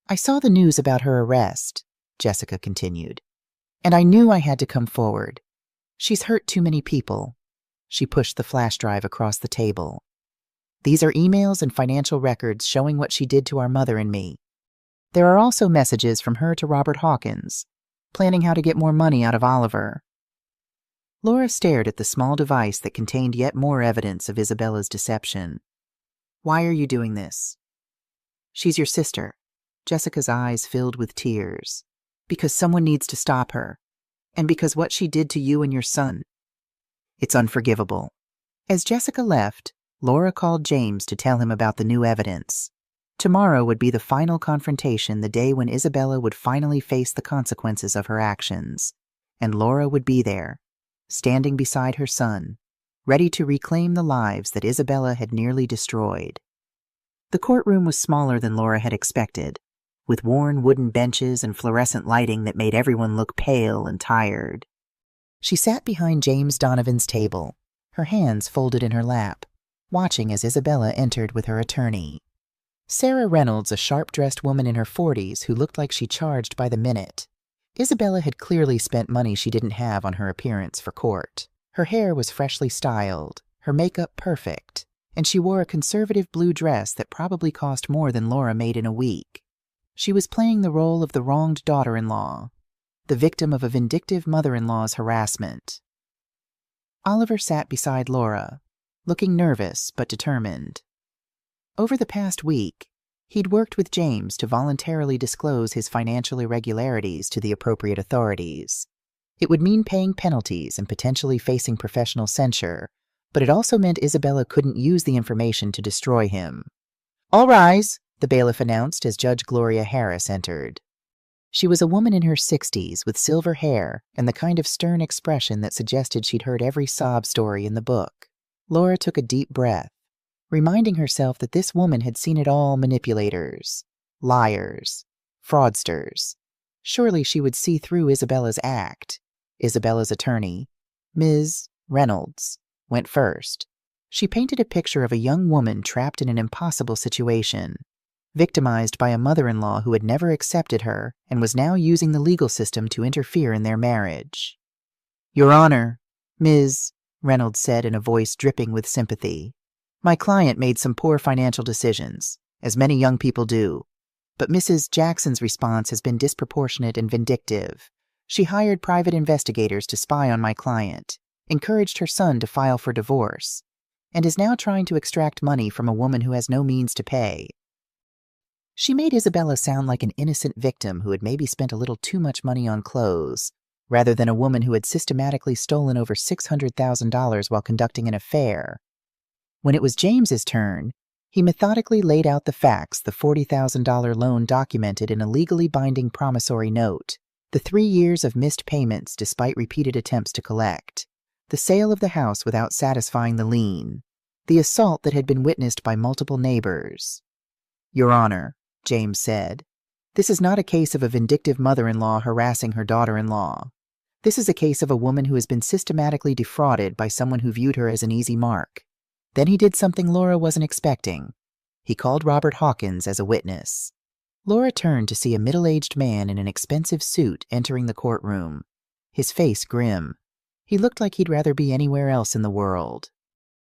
I saw the news about her arrest, Jessica continued, and I knew I had to come forward. She's hurt too many people. She pushed the flash drive across the table. These are emails and financial records showing what she did to our mother and me. There are also messages from her to Robert Hawkins, planning how to get more money out of Oliver. Laura stared at the small device that contained yet more evidence of Isabella's deception. Why are you doing this? She's your sister. Jessica's eyes filled with tears. Because someone needs to stop her. And because what she did to you and your son. It's unforgivable. As Jessica left, Laura called James to tell him about the new evidence. Tomorrow would be the final confrontation, the day when Isabella would finally face the consequences of her actions. And Laura would be there, standing beside her son, ready to reclaim the lives that Isabella had nearly destroyed. The courtroom was smaller than Laura had expected, with worn wooden benches and fluorescent lighting that made everyone look pale and tired. She sat behind James Donovan's table, her hands folded in her lap, watching as Isabella entered with her attorney. Sarah Reynolds, a sharp-dressed woman in her 40s who looked like she charged by the minute. Isabella had clearly spent money she didn't have on her appearance for court. Her hair was freshly styled, her makeup perfect, and she wore a conservative blue dress that probably cost more than Laura made in a week. She was playing the role of the wronged daughter-in-law, the victim of a vindictive mother-in-law's harassment. Oliver sat beside Laura, looking nervous but determined. Over the past week, he'd worked with James to voluntarily disclose his financial irregularities to the appropriate authorities. It would mean paying penalties and potentially facing professional censure, but it also meant Isabella couldn't use the information to destroy him. "All rise," the bailiff announced as Judge Gloria Harris entered. She was a woman in her 60s with silver hair and the kind of stern expression that suggested she'd heard every sob story in the book. Laura took a deep breath, reminding herself that this woman had seen it all: manipulators, liars, fraudsters. Surely she would see through Isabella's act. Isabella's attorney, Ms. Reynolds, went first. She painted a picture of a young woman trapped in an impossible situation, victimized by a mother-in-law who had never accepted her and was now using the legal system to interfere in their marriage. "Your Honor," Ms. Reynolds said in a voice dripping with sympathy, "my client made some poor financial decisions, as many young people do, but Mrs. Jackson's response has been disproportionate and vindictive. She hired private investigators to spy on my client, encouraged her son to file for divorce, and is now trying to extract money from a woman who has no means to pay." She made Isabella sound like an innocent victim who had maybe spent a little too much money on clothes, rather than a woman who had systematically stolen over $600,000 while conducting an affair. When it was James's turn, he methodically laid out the facts: the $40,000 loan documented in a legally binding promissory note, the 3 years of missed payments despite repeated attempts to collect, the sale of the house without satisfying the lien, the assault that had been witnessed by multiple neighbors. "Your Honor," James said, "this is not a case of a vindictive mother-in-law harassing her daughter-in-law. This is a case of a woman who has been systematically defrauded by someone who viewed her as an easy mark." Then he did something Laura wasn't expecting. He called Robert Hawkins as a witness. Laura turned to see a middle-aged man in an expensive suit entering the courtroom, his face grim. He looked like he'd rather be anywhere else in the world.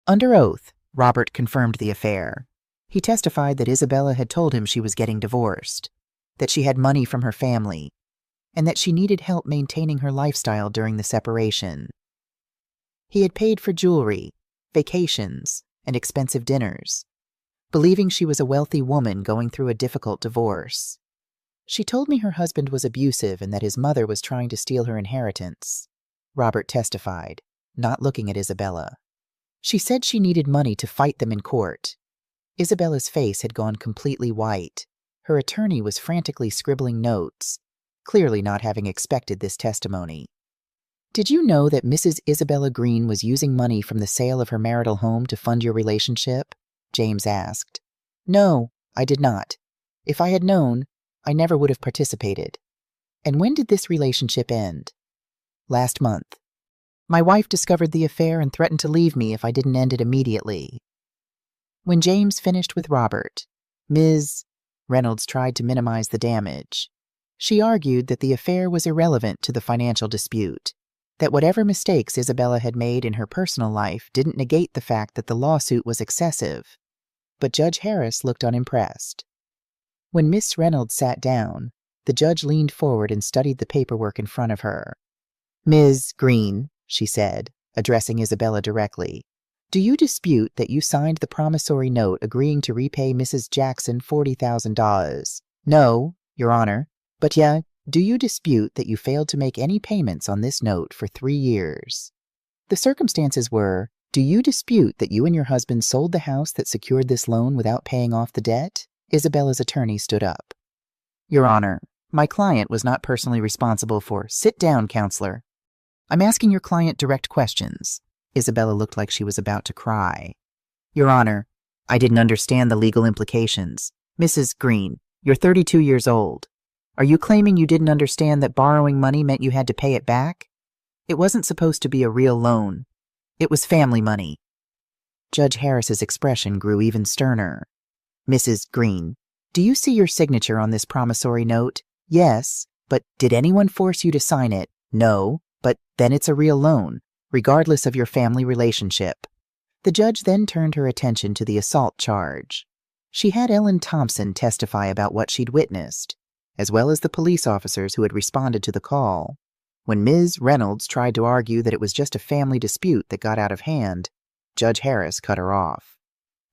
Under oath, Robert confirmed the affair. He testified that Isabella had told him she was getting divorced, that she had money from her family, and that she needed help maintaining her lifestyle during the separation. He had paid for jewelry, vacations, and expensive dinners, believing she was a wealthy woman going through a difficult divorce. "She told me her husband was abusive and that his mother was trying to steal her inheritance," Robert testified, not looking at Isabella. "She said she needed money to fight them in court." Isabella's face had gone completely white. Her attorney was frantically scribbling notes, clearly not having expected this testimony. "Did you know that Mrs. Isabella Green was using money from the sale of her marital home to fund your relationship?" James asked. "No, I did not. If I had known, I never would have participated." "And when did this relationship end?" "Last month. My wife discovered the affair and threatened to leave me if I didn't end it immediately." When James finished with Robert, Ms. Reynolds tried to minimize the damage. She argued that the affair was irrelevant to the financial dispute, that whatever mistakes Isabella had made in her personal life didn't negate the fact that the lawsuit was excessive. But Judge Harris looked unimpressed. When Miss Reynolds sat down, the judge leaned forward and studied the paperwork in front of her. "Ms. Green," she said, addressing Isabella directly, "do you dispute that you signed the promissory note agreeing to repay Mrs. Jackson $40,000? No, Your Honor. But yeah, do you dispute that you failed to make any payments on this note for 3 years? The circumstances were, do you dispute that you and your husband sold the house that secured this loan without paying off the debt?" Isabella's attorney stood up. "Your Honor, my client was not personally responsible for—" "Sit down, counselor. I'm asking your client direct questions." Isabella looked like she was about to cry. "Your Honor, I didn't understand the legal implications. Mrs. Green, you're 32 years old. Are you claiming you didn't understand that borrowing money meant you had to pay it back? It wasn't supposed to be a real loan. It was family money." Judge Harris's expression grew even sterner. "Mrs. Green, do you see your signature on this promissory note? Yes, but did anyone force you to sign it? No, but then it's a real loan, regardless of your family relationship." The judge then turned her attention to the assault charge. She had Ellen Thompson testify about what she'd witnessed, as well as the police officers who had responded to the call. When Ms. Reynolds tried to argue that it was just a family dispute that got out of hand, Judge Harris cut her off.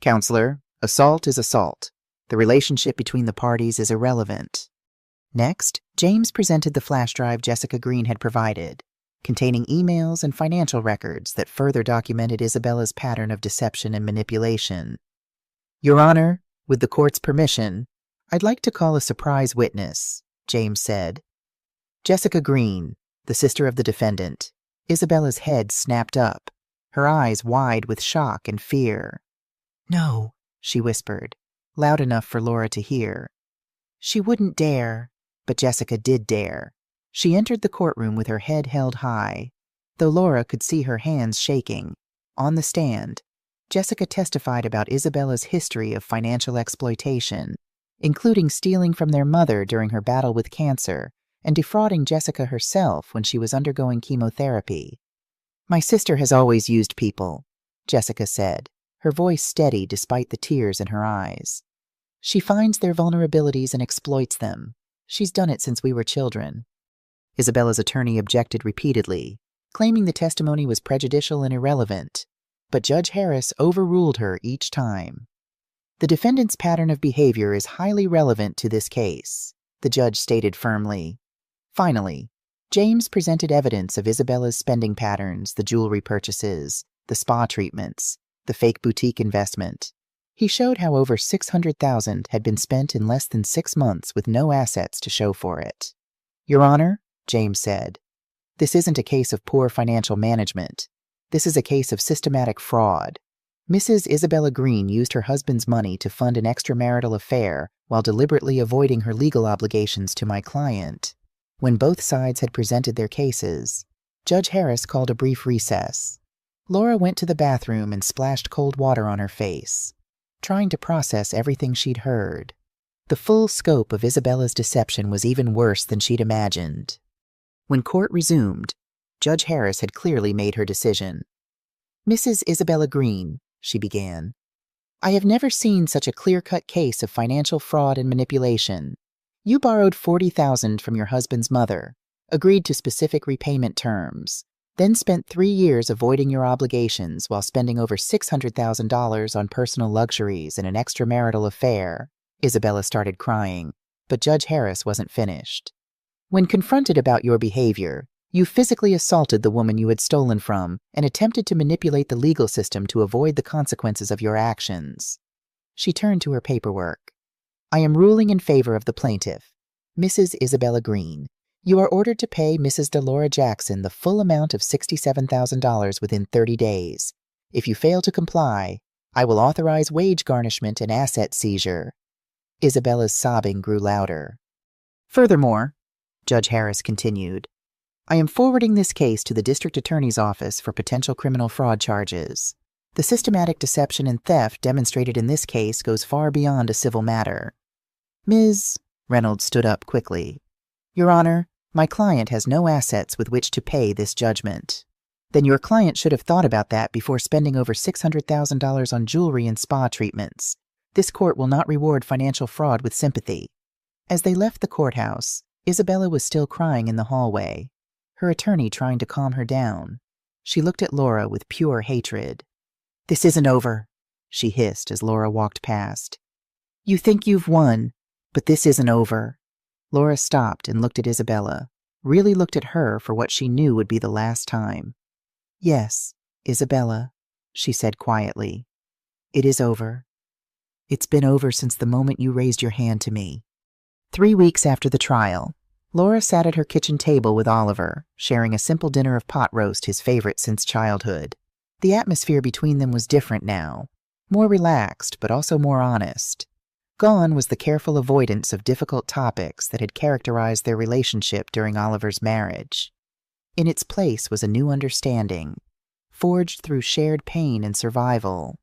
"Counselor, assault is assault. The relationship between the parties is irrelevant." Next, James presented the flash drive Jessica Green had provided, containing emails and financial records that further documented Isabella's pattern of deception and manipulation. "Your Honor, with the court's permission, I'd like to call a surprise witness," James said. Jessica Green, the sister of the defendant. Isabella's head snapped up, her eyes wide with shock and fear. "No," she whispered, loud enough for Laura to hear. She wouldn't dare, but Jessica did dare. She entered the courtroom with her head held high, though Laura could see her hands shaking. On the stand, Jessica testified about Isabella's history of financial exploitation, including stealing from their mother during her battle with cancer and defrauding Jessica herself when she was undergoing chemotherapy. "My sister has always used people," Jessica said, her voice steady despite the tears in her eyes. "She finds their vulnerabilities and exploits them. She's done it since we were children." Isabella's attorney objected repeatedly, claiming the testimony was prejudicial and irrelevant, but Judge Harris overruled her each time. "The defendant's pattern of behavior is highly relevant to this case," the judge stated firmly. Finally, James presented evidence of Isabella's spending patterns, the jewelry purchases, the spa treatments, the fake boutique investment. He showed how over $600,000 had been spent in less than 6 months with no assets to show for it. "Your Honor," James said, "this isn't a case of poor financial management. This is a case of systematic fraud. Mrs. Isabella Green used her husband's money to fund an extramarital affair while deliberately avoiding her legal obligations to my client." When both sides had presented their cases, Judge Harris called a brief recess. Laura went to the bathroom and splashed cold water on her face, trying to process everything she'd heard. The full scope of Isabella's deception was even worse than she'd imagined. When court resumed, Judge Harris had clearly made her decision. "Mrs. Isabella Green," she began, "I have never seen such a clear-cut case of financial fraud and manipulation. You borrowed $40,000 from your husband's mother, agreed to specific repayment terms, then spent 3 years avoiding your obligations while spending over $600,000 on personal luxuries and an extramarital affair." Isabella started crying, but Judge Harris wasn't finished. "When confronted about your behavior, you physically assaulted the woman you had stolen from and attempted to manipulate the legal system to avoid the consequences of your actions." She turned to her paperwork. "I am ruling in favor of the plaintiff, Mrs. Isabella Green. You are ordered to pay Mrs. Delora Jackson the full amount of $67,000 within 30 days. If you fail to comply, I will authorize wage garnishment and asset seizure." Isabella's sobbing grew louder. "Furthermore," Judge Harris continued, "I am forwarding this case to the district attorney's office for potential criminal fraud charges. The systematic deception and theft demonstrated in this case goes far beyond a civil matter." Ms. Reynolds stood up quickly. Your Honor, my client has no assets with which to pay this judgment. Then your client should have thought about that before spending over $600,000 on jewelry and spa treatments. This court will not reward financial fraud with sympathy. As they left the courthouse, Isabella was still crying in the hallway, her attorney trying to calm her down. She looked at Laura with pure hatred. This isn't over, she hissed as Laura walked past. You think you've won, but this isn't over. Laura stopped and looked at Isabella, really looked at her for what she knew would be the last time. Yes, Isabella, she said quietly. It is over. It's been over since the moment you raised your hand to me. 3 weeks after the trial, Laura sat at her kitchen table with Oliver, sharing a simple dinner of pot roast, his favorite since childhood. The atmosphere between them was different now, more relaxed but also more honest. Gone was the careful avoidance of difficult topics that had characterized their relationship during Oliver's marriage. In its place was a new understanding, forged through shared pain and survival.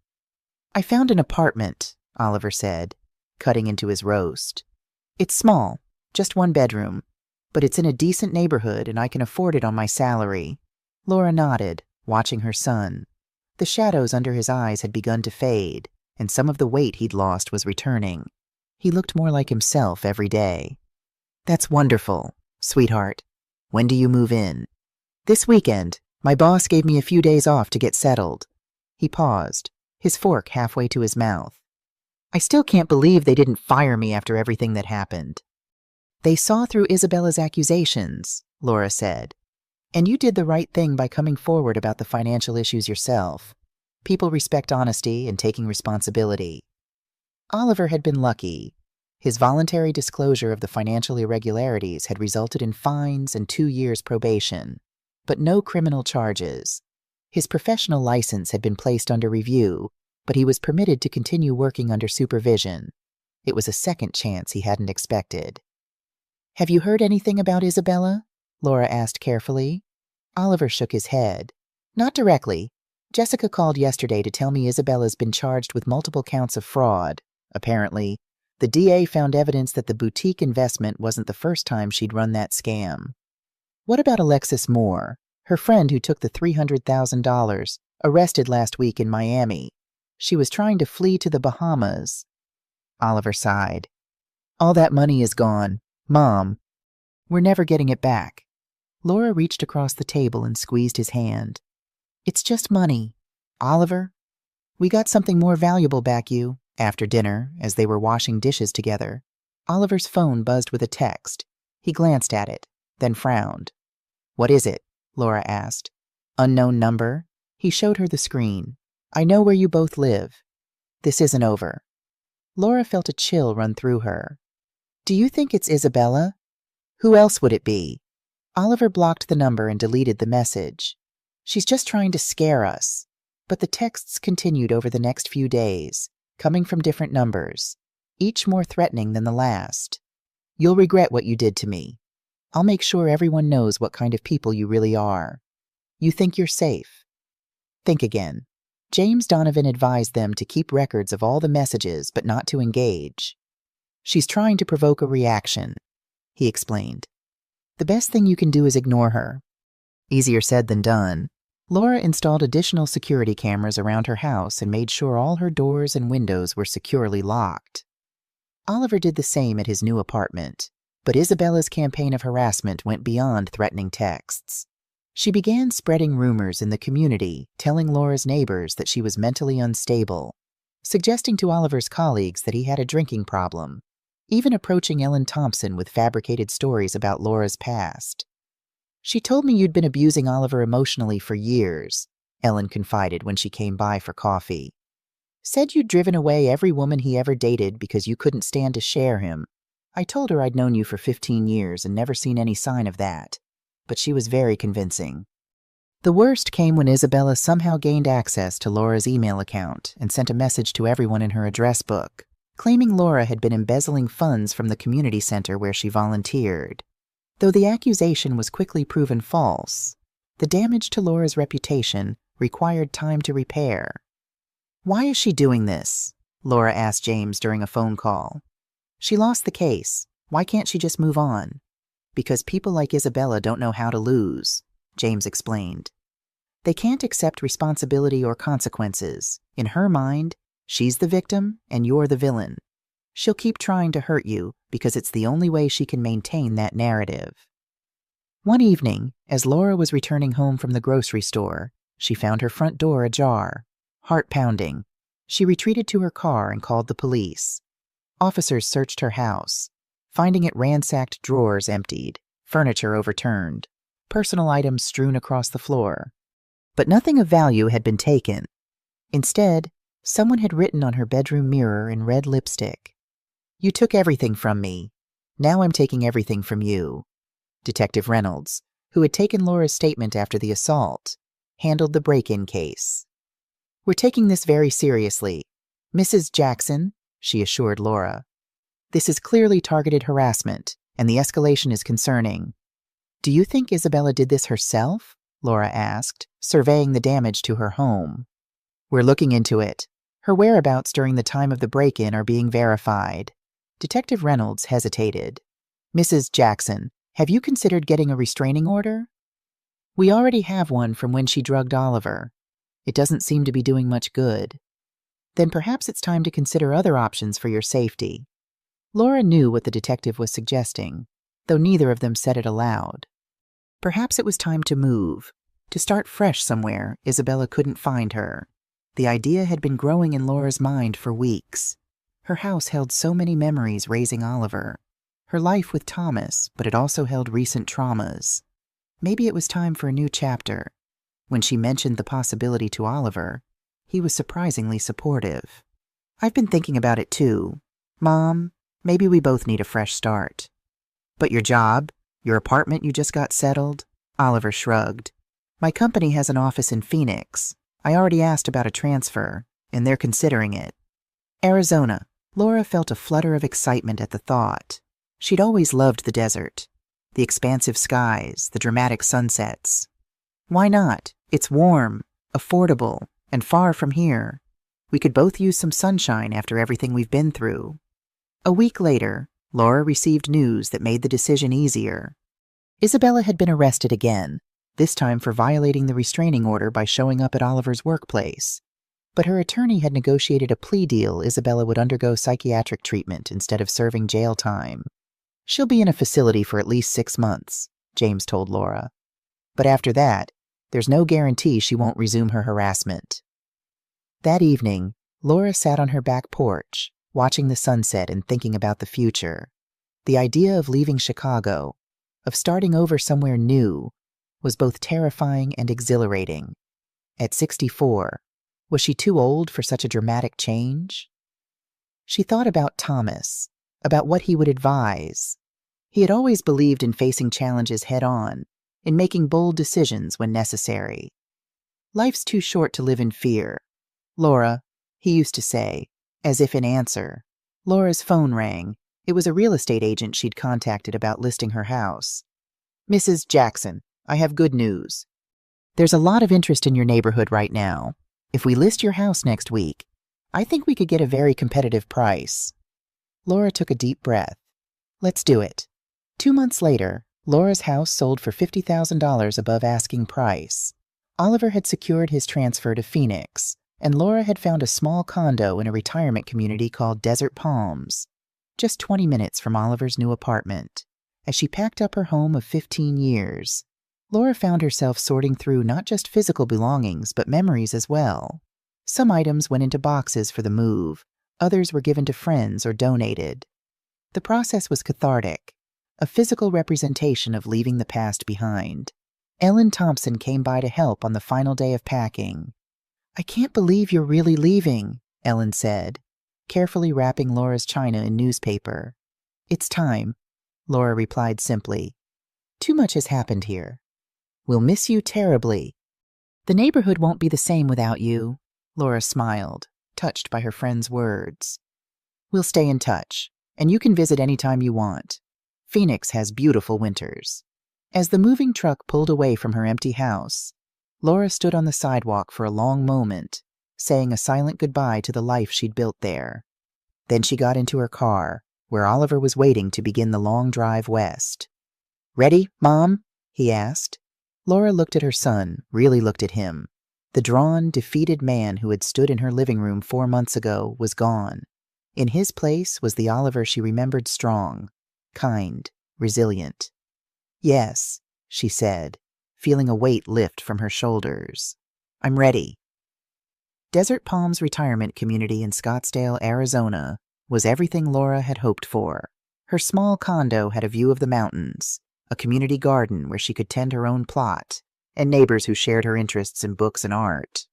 I found an apartment, Oliver said, cutting into his roast. It's small, just 1 bedroom, but it's in a decent neighborhood and I can afford it on my salary. Laura nodded, watching her son. The shadows under his eyes had begun to fade, and some of the weight he'd lost was returning. He looked more like himself every day. That's wonderful, sweetheart. When do you move in? This weekend. My boss gave me a few days off to get settled. He paused, his fork halfway to his mouth. I still can't believe they didn't fire me after everything that happened. They saw through Isabella's accusations, Laura said. And you did the right thing by coming forward about the financial issues yourself. People respect honesty and taking responsibility. Oliver had been lucky. His voluntary disclosure of the financial irregularities had resulted in fines and 2 years probation, but no criminal charges. His professional license had been placed under review, but he was permitted to continue working under supervision. It was a second chance he hadn't expected. Have you heard anything about Isabella? Laura asked carefully. Oliver shook his head. Not directly. Jessica called yesterday to tell me Isabella's been charged with multiple counts of fraud. Apparently, the DA found evidence that the boutique investment wasn't the first time she'd run that scam. What about Alexis Moore, her friend who took the $300,000, arrested last week in Miami? She was trying to flee to the Bahamas. Oliver sighed. All that money is gone. Mom, we're never getting it back. Laura reached across the table and squeezed his hand. It's just money. Oliver, we got something more valuable back you. After dinner, as they were washing dishes together, Oliver's phone buzzed with a text. He glanced at it, then frowned. What is it? Laura asked. Unknown number? He showed her the screen. I know where you both live. This isn't over. Laura felt a chill run through her. Do you think it's Isabella? Who else would it be? Oliver blocked the number and deleted the message. She's just trying to scare us. But the texts continued over the next few days, coming from different numbers, each more threatening than the last. You'll regret what you did to me. I'll make sure everyone knows what kind of people you really are. You think you're safe. Think again. James Donovan advised them to keep records of all the messages but not to engage. She's trying to provoke a reaction, he explained. The best thing you can do is ignore her. Easier said than done. Laura installed additional security cameras around her house and made sure all her doors and windows were securely locked. Oliver did the same at his new apartment, but Isabella's campaign of harassment went beyond threatening texts. She began spreading rumors in the community, telling Laura's neighbors that she was mentally unstable, suggesting to Oliver's colleagues that he had a drinking problem, even approaching Ellen Thompson with fabricated stories about Laura's past. She told me you'd been abusing Oliver emotionally for years, Ellen confided when she came by for coffee. Said you'd driven away every woman he ever dated because you couldn't stand to share him. I told her I'd known you for 15 years and never seen any sign of that, but she was very convincing. The worst came when Isabella somehow gained access to Laura's email account and sent a message to everyone in her address book, claiming Laura had been embezzling funds from the community center where she volunteered. Though the accusation was quickly proven false, the damage to Laura's reputation required time to repair. Why is she doing this? Laura asked James during a phone call. She lost the case. Why can't she just move on? Because people like Isabella don't know how to lose, James explained. They can't accept responsibility or consequences. In her mind, she's the victim and you're the villain. She'll keep trying to hurt you because it's the only way she can maintain that narrative. One evening, as Laura was returning home from the grocery store, she found her front door ajar. Heart pounding, she retreated to her car and called the police. Officers searched her house, finding it ransacked, drawers emptied, furniture overturned, personal items strewn across the floor. But nothing of value had been taken. Instead, someone had written on her bedroom mirror in red lipstick, "You took everything from me. Now I'm taking everything from you." Detective Reynolds, who had taken Laura's statement after the assault, handled the break-in case. "We're taking this very seriously. Mrs. Jackson," she assured Laura, "this is clearly targeted harassment, and the escalation is concerning." "Do you think Isabella did this herself?" Laura asked, surveying the damage to her home. "We're looking into it. Her whereabouts during the time of the break-in are being verified." Detective Reynolds hesitated. "Mrs. Jackson, have you considered getting a restraining order?" "We already have one from when she drugged Oliver. It doesn't seem to be doing much good." "Then perhaps it's time to consider other options for your safety." Laura knew what the detective was suggesting, though neither of them said it aloud. Perhaps it was time to move, to start fresh somewhere Isabella couldn't find her. The idea had been growing in Laura's mind for weeks. Her house held so many memories raising Oliver. Her life with Thomas, but it also held recent traumas. Maybe it was time for a new chapter. When she mentioned the possibility to Oliver, he was surprisingly supportive. "I've been thinking about it too. Mom, maybe we both need a fresh start." "But your job? Your apartment you just got settled?" Oliver shrugged. "My company has an office in Phoenix. I already asked about a transfer, and they're considering it." Arizona. Laura felt a flutter of excitement at the thought. She'd always loved the desert. The expansive skies, the dramatic sunsets. Why not? It's warm, affordable, and far from here. We could both use some sunshine after everything we've been through. A week later, Laura received news that made the decision easier. Isabella had been arrested again, this time for violating the restraining order by showing up at Oliver's workplace. But her attorney had negotiated a plea deal Isabella would undergo psychiatric treatment instead of serving jail time. "She'll be in a facility for at least 6 months, James told Laura. "But after that, there's no guarantee she won't resume her harassment." That evening, Laura sat on her back porch, watching the sunset and thinking about the future. The idea of leaving Chicago, of starting over somewhere new, was both terrifying and exhilarating. At 64, was she too old for such a dramatic change? She thought about Thomas, about what he would advise. He had always believed in facing challenges head-on, in making bold decisions when necessary. "Life's too short to live in fear, Laura," he used to say, as if in answer. Laura's phone rang. It was a real estate agent she'd contacted about listing her house. "Mrs. Jackson, I have good news. There's a lot of interest in your neighborhood right now. If we list your house next week, I think we could get a very competitive price." Laura took a deep breath. "Let's do it." 2 months later, Laura's house sold for $50,000 above asking price. Oliver had secured his transfer to Phoenix, and Laura had found a small condo in a retirement community called Desert Palms, just 20 minutes from Oliver's new apartment. As she packed up her home of 15 years, Laura found herself sorting through not just physical belongings, but memories as well. Some items went into boxes for the move, others were given to friends or donated. The process was cathartic, a physical representation of leaving the past behind. Ellen Thompson came by to help on the final day of packing. "I can't believe you're really leaving," Ellen said, carefully wrapping Laura's china in newspaper. "It's time," Laura replied simply. "Too much has happened here. We'll miss you terribly." "The neighborhood won't be the same without you," Laura smiled, touched by her friend's words. "We'll stay in touch, and you can visit anytime you want. Phoenix has beautiful winters." As the moving truck pulled away from her empty house, Laura stood on the sidewalk for a long moment, saying a silent goodbye to the life she'd built there. Then she got into her car, where Oliver was waiting to begin the long drive west. "Ready, Mom?" he asked. Laura looked at her son, really looked at him. The drawn, defeated man who had stood in her living room 4 months ago was gone. In his place was the Oliver she remembered, strong, kind, resilient. "Yes," she said, feeling a weight lift from her shoulders. "I'm ready." Desert Palms Retirement Community in Scottsdale, Arizona, was everything Laura had hoped for. Her small condo had a view of the mountains, a community garden where she could tend her own plot, and neighbors who shared her interests in books and art.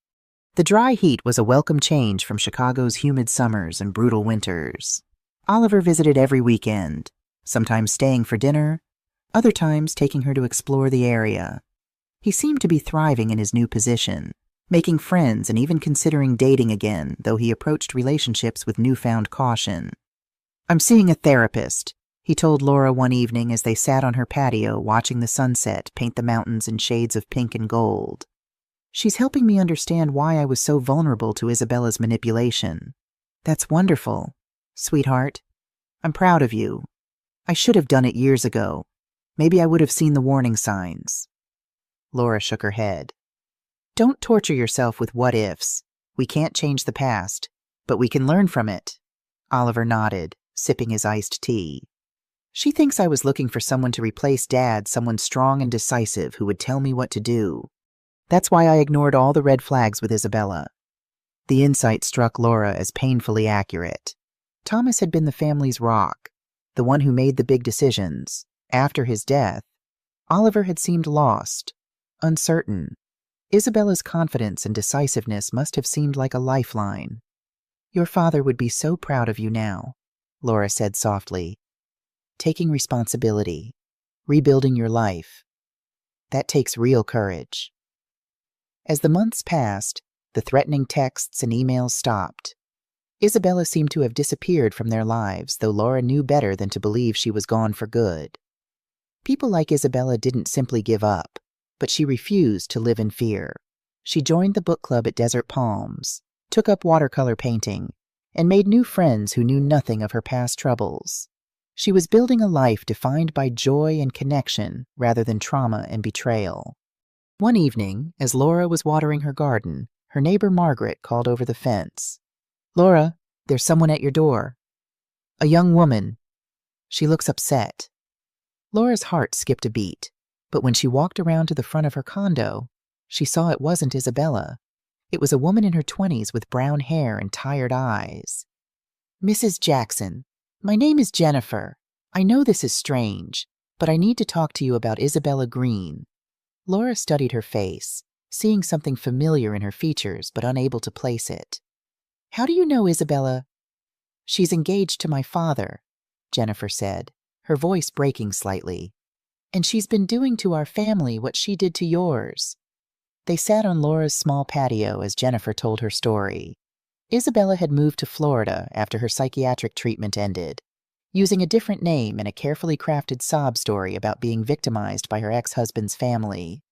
The dry heat was a welcome change from Chicago's humid summers and brutal winters. Oliver visited every weekend, sometimes staying for dinner, other times taking her to explore the area. He seemed to be thriving in his new position, making friends and even considering dating again, though he approached relationships with newfound caution. "I'm seeing a therapist," he told Laura one evening as they sat on her patio watching the sunset paint the mountains in shades of pink and gold. "She's helping me understand why I was so vulnerable to Isabella's manipulation." "That's wonderful, sweetheart. I'm proud of you. I should have done it years ago. Maybe I would have seen the warning signs." Laura shook her head. "Don't torture yourself with what-ifs. We can't change the past, but we can learn from it." Oliver nodded, sipping his iced tea. "She thinks I was looking for someone to replace Dad, someone strong and decisive who would tell me what to do. That's why I ignored all the red flags with Isabella." The insight struck Laura as painfully accurate. Thomas had been the family's rock, the one who made the big decisions. After his death, Oliver had seemed lost, uncertain. Isabella's confidence and decisiveness must have seemed like a lifeline. "Your father would be so proud of you now," Laura said softly. "Taking responsibility, rebuilding your life. That takes real courage." As the months passed, the threatening texts and emails stopped. Isabella seemed to have disappeared from their lives, though Laura knew better than to believe she was gone for good. People like Isabella didn't simply give up, but she refused to live in fear. She joined the book club at Desert Palms, took up watercolor painting, and made new friends who knew nothing of her past troubles. She was building a life defined by joy and connection rather than trauma and betrayal. One evening, as Laura was watering her garden, her neighbor Margaret called over the fence. "Laura, there's someone at your door." "A young woman. She looks upset." Laura's heart skipped a beat, but when she walked around to the front of her condo, she saw it wasn't Isabella. It was a woman in her 20s with brown hair and tired eyes. "Mrs. Jackson, my name is Jennifer. I know this is strange, but I need to talk to you about Isabella Green." Laura studied her face, seeing something familiar in her features but unable to place it. "How do you know Isabella?" "She's engaged to my father," Jennifer said, her voice breaking slightly. "And she's been doing to our family what she did to yours." They sat on Laura's small patio as Jennifer told her story. Isabella had moved to Florida after her psychiatric treatment ended, using a different name and a carefully crafted sob story about being victimized by her ex-husband's family.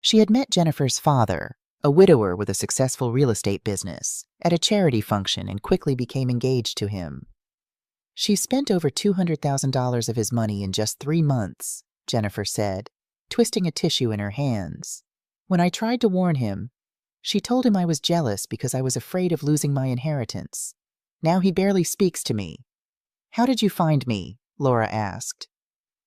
She had met Jennifer's father, a widower with a successful real estate business, at a charity function and quickly became engaged to him. "She spent over $200,000 of his money in just 3 months, Jennifer said, twisting a tissue in her hands. "When I tried to warn him, she told him I was jealous because I was afraid of losing my inheritance. Now he barely speaks to me." "How did you find me?" Laura asked.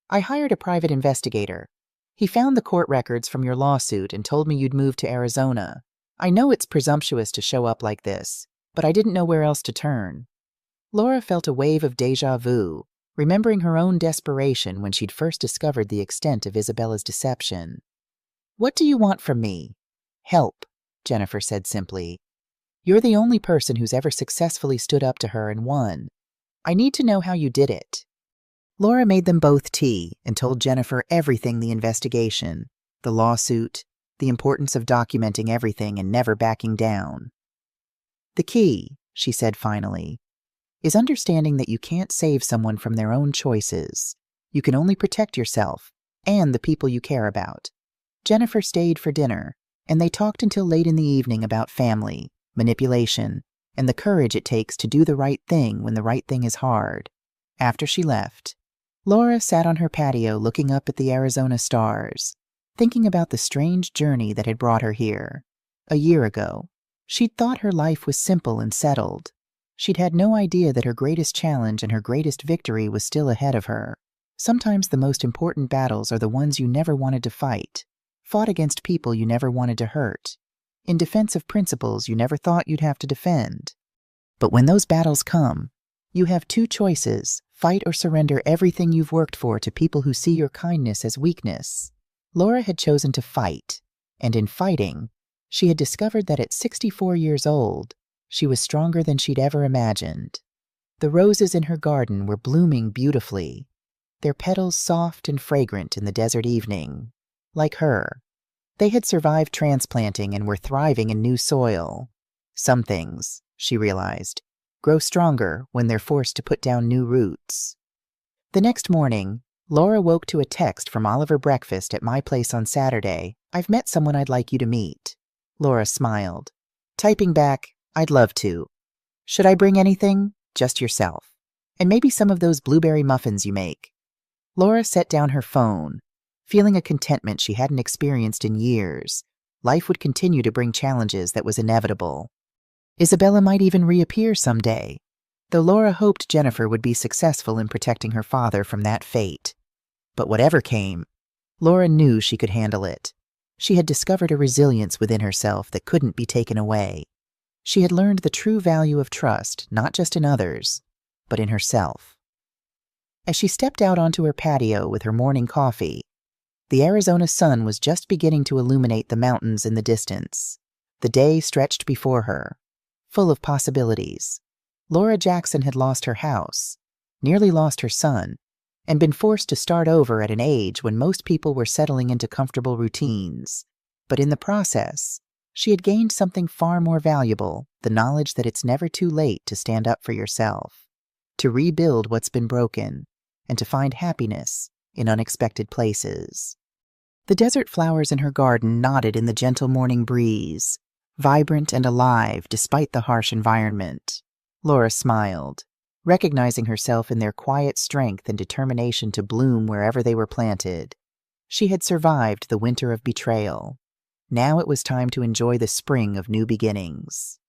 "I hired a private investigator. He found the court records from your lawsuit and told me you'd moved to Arizona. I know it's presumptuous to show up like this, but I didn't know where else to turn." Laura felt a wave of déjà vu, remembering her own desperation when she'd first discovered the extent of Isabella's deception. "What do you want from me?" "Help," Jennifer said simply. "You're the only person who's ever successfully stood up to her and won. I need to know how you did it." Laura made them both tea and told Jennifer everything: the investigation, the lawsuit, the importance of documenting everything and never backing down. "The key," she said finally, "is understanding that you can't save someone from their own choices. You can only protect yourself and the people you care about." Jennifer stayed for dinner, and they talked until late in the evening about family, manipulation, and the courage it takes to do the right thing when the right thing is hard. After she left, Laura sat on her patio looking up at the Arizona stars, thinking about the strange journey that had brought her here. A year ago, she'd thought her life was simple and settled. She'd had no idea that her greatest challenge and her greatest victory was still ahead of her. Sometimes the most important battles are the ones you never wanted to fight, fought against people you never wanted to hurt, in defense of principles you never thought you'd have to defend. But when those battles come, you have two choices: fight or surrender everything you've worked for to people who see your kindness as weakness. Laura had chosen to fight, and in fighting, she had discovered that at 64 years old, she was stronger than she'd ever imagined. The roses in her garden were blooming beautifully, their petals soft and fragrant in the desert evening. Like her, they had survived transplanting and were thriving in new soil. Some things, she realized, grow stronger when they're forced to put down new roots. The next morning, Laura woke to a text from Oliver Breakfast at my place on Saturday. "I've met someone I'd like you to meet." Laura smiled. Typing back, "I'd love to. Should I bring anything? Just yourself. And maybe some of those blueberry muffins you make." Laura set down her phone, feeling a contentment she hadn't experienced in years. Life would continue to bring challenges that was inevitable. Isabella might even reappear someday, though Laura hoped Jennifer would be successful in protecting her father from that fate. But whatever came, Laura knew she could handle it. She had discovered a resilience within herself that couldn't be taken away. She had learned the true value of trust, not just in others, but in herself. As she stepped out onto her patio with her morning coffee, the Arizona sun was just beginning to illuminate the mountains in the distance. The day stretched before her, full of possibilities. Laura Jackson had lost her house, nearly lost her son, and been forced to start over at an age when most people were settling into comfortable routines. But in the process, she had gained something far more valuable: the knowledge that it's never too late to stand up for yourself, to rebuild what's been broken, and to find happiness in unexpected places. The desert flowers in her garden nodded in the gentle morning breeze, vibrant and alive despite the harsh environment. Laura smiled, recognizing herself in their quiet strength and determination to bloom wherever they were planted. She had survived the winter of betrayal. Now it was time to enjoy the spring of new beginnings.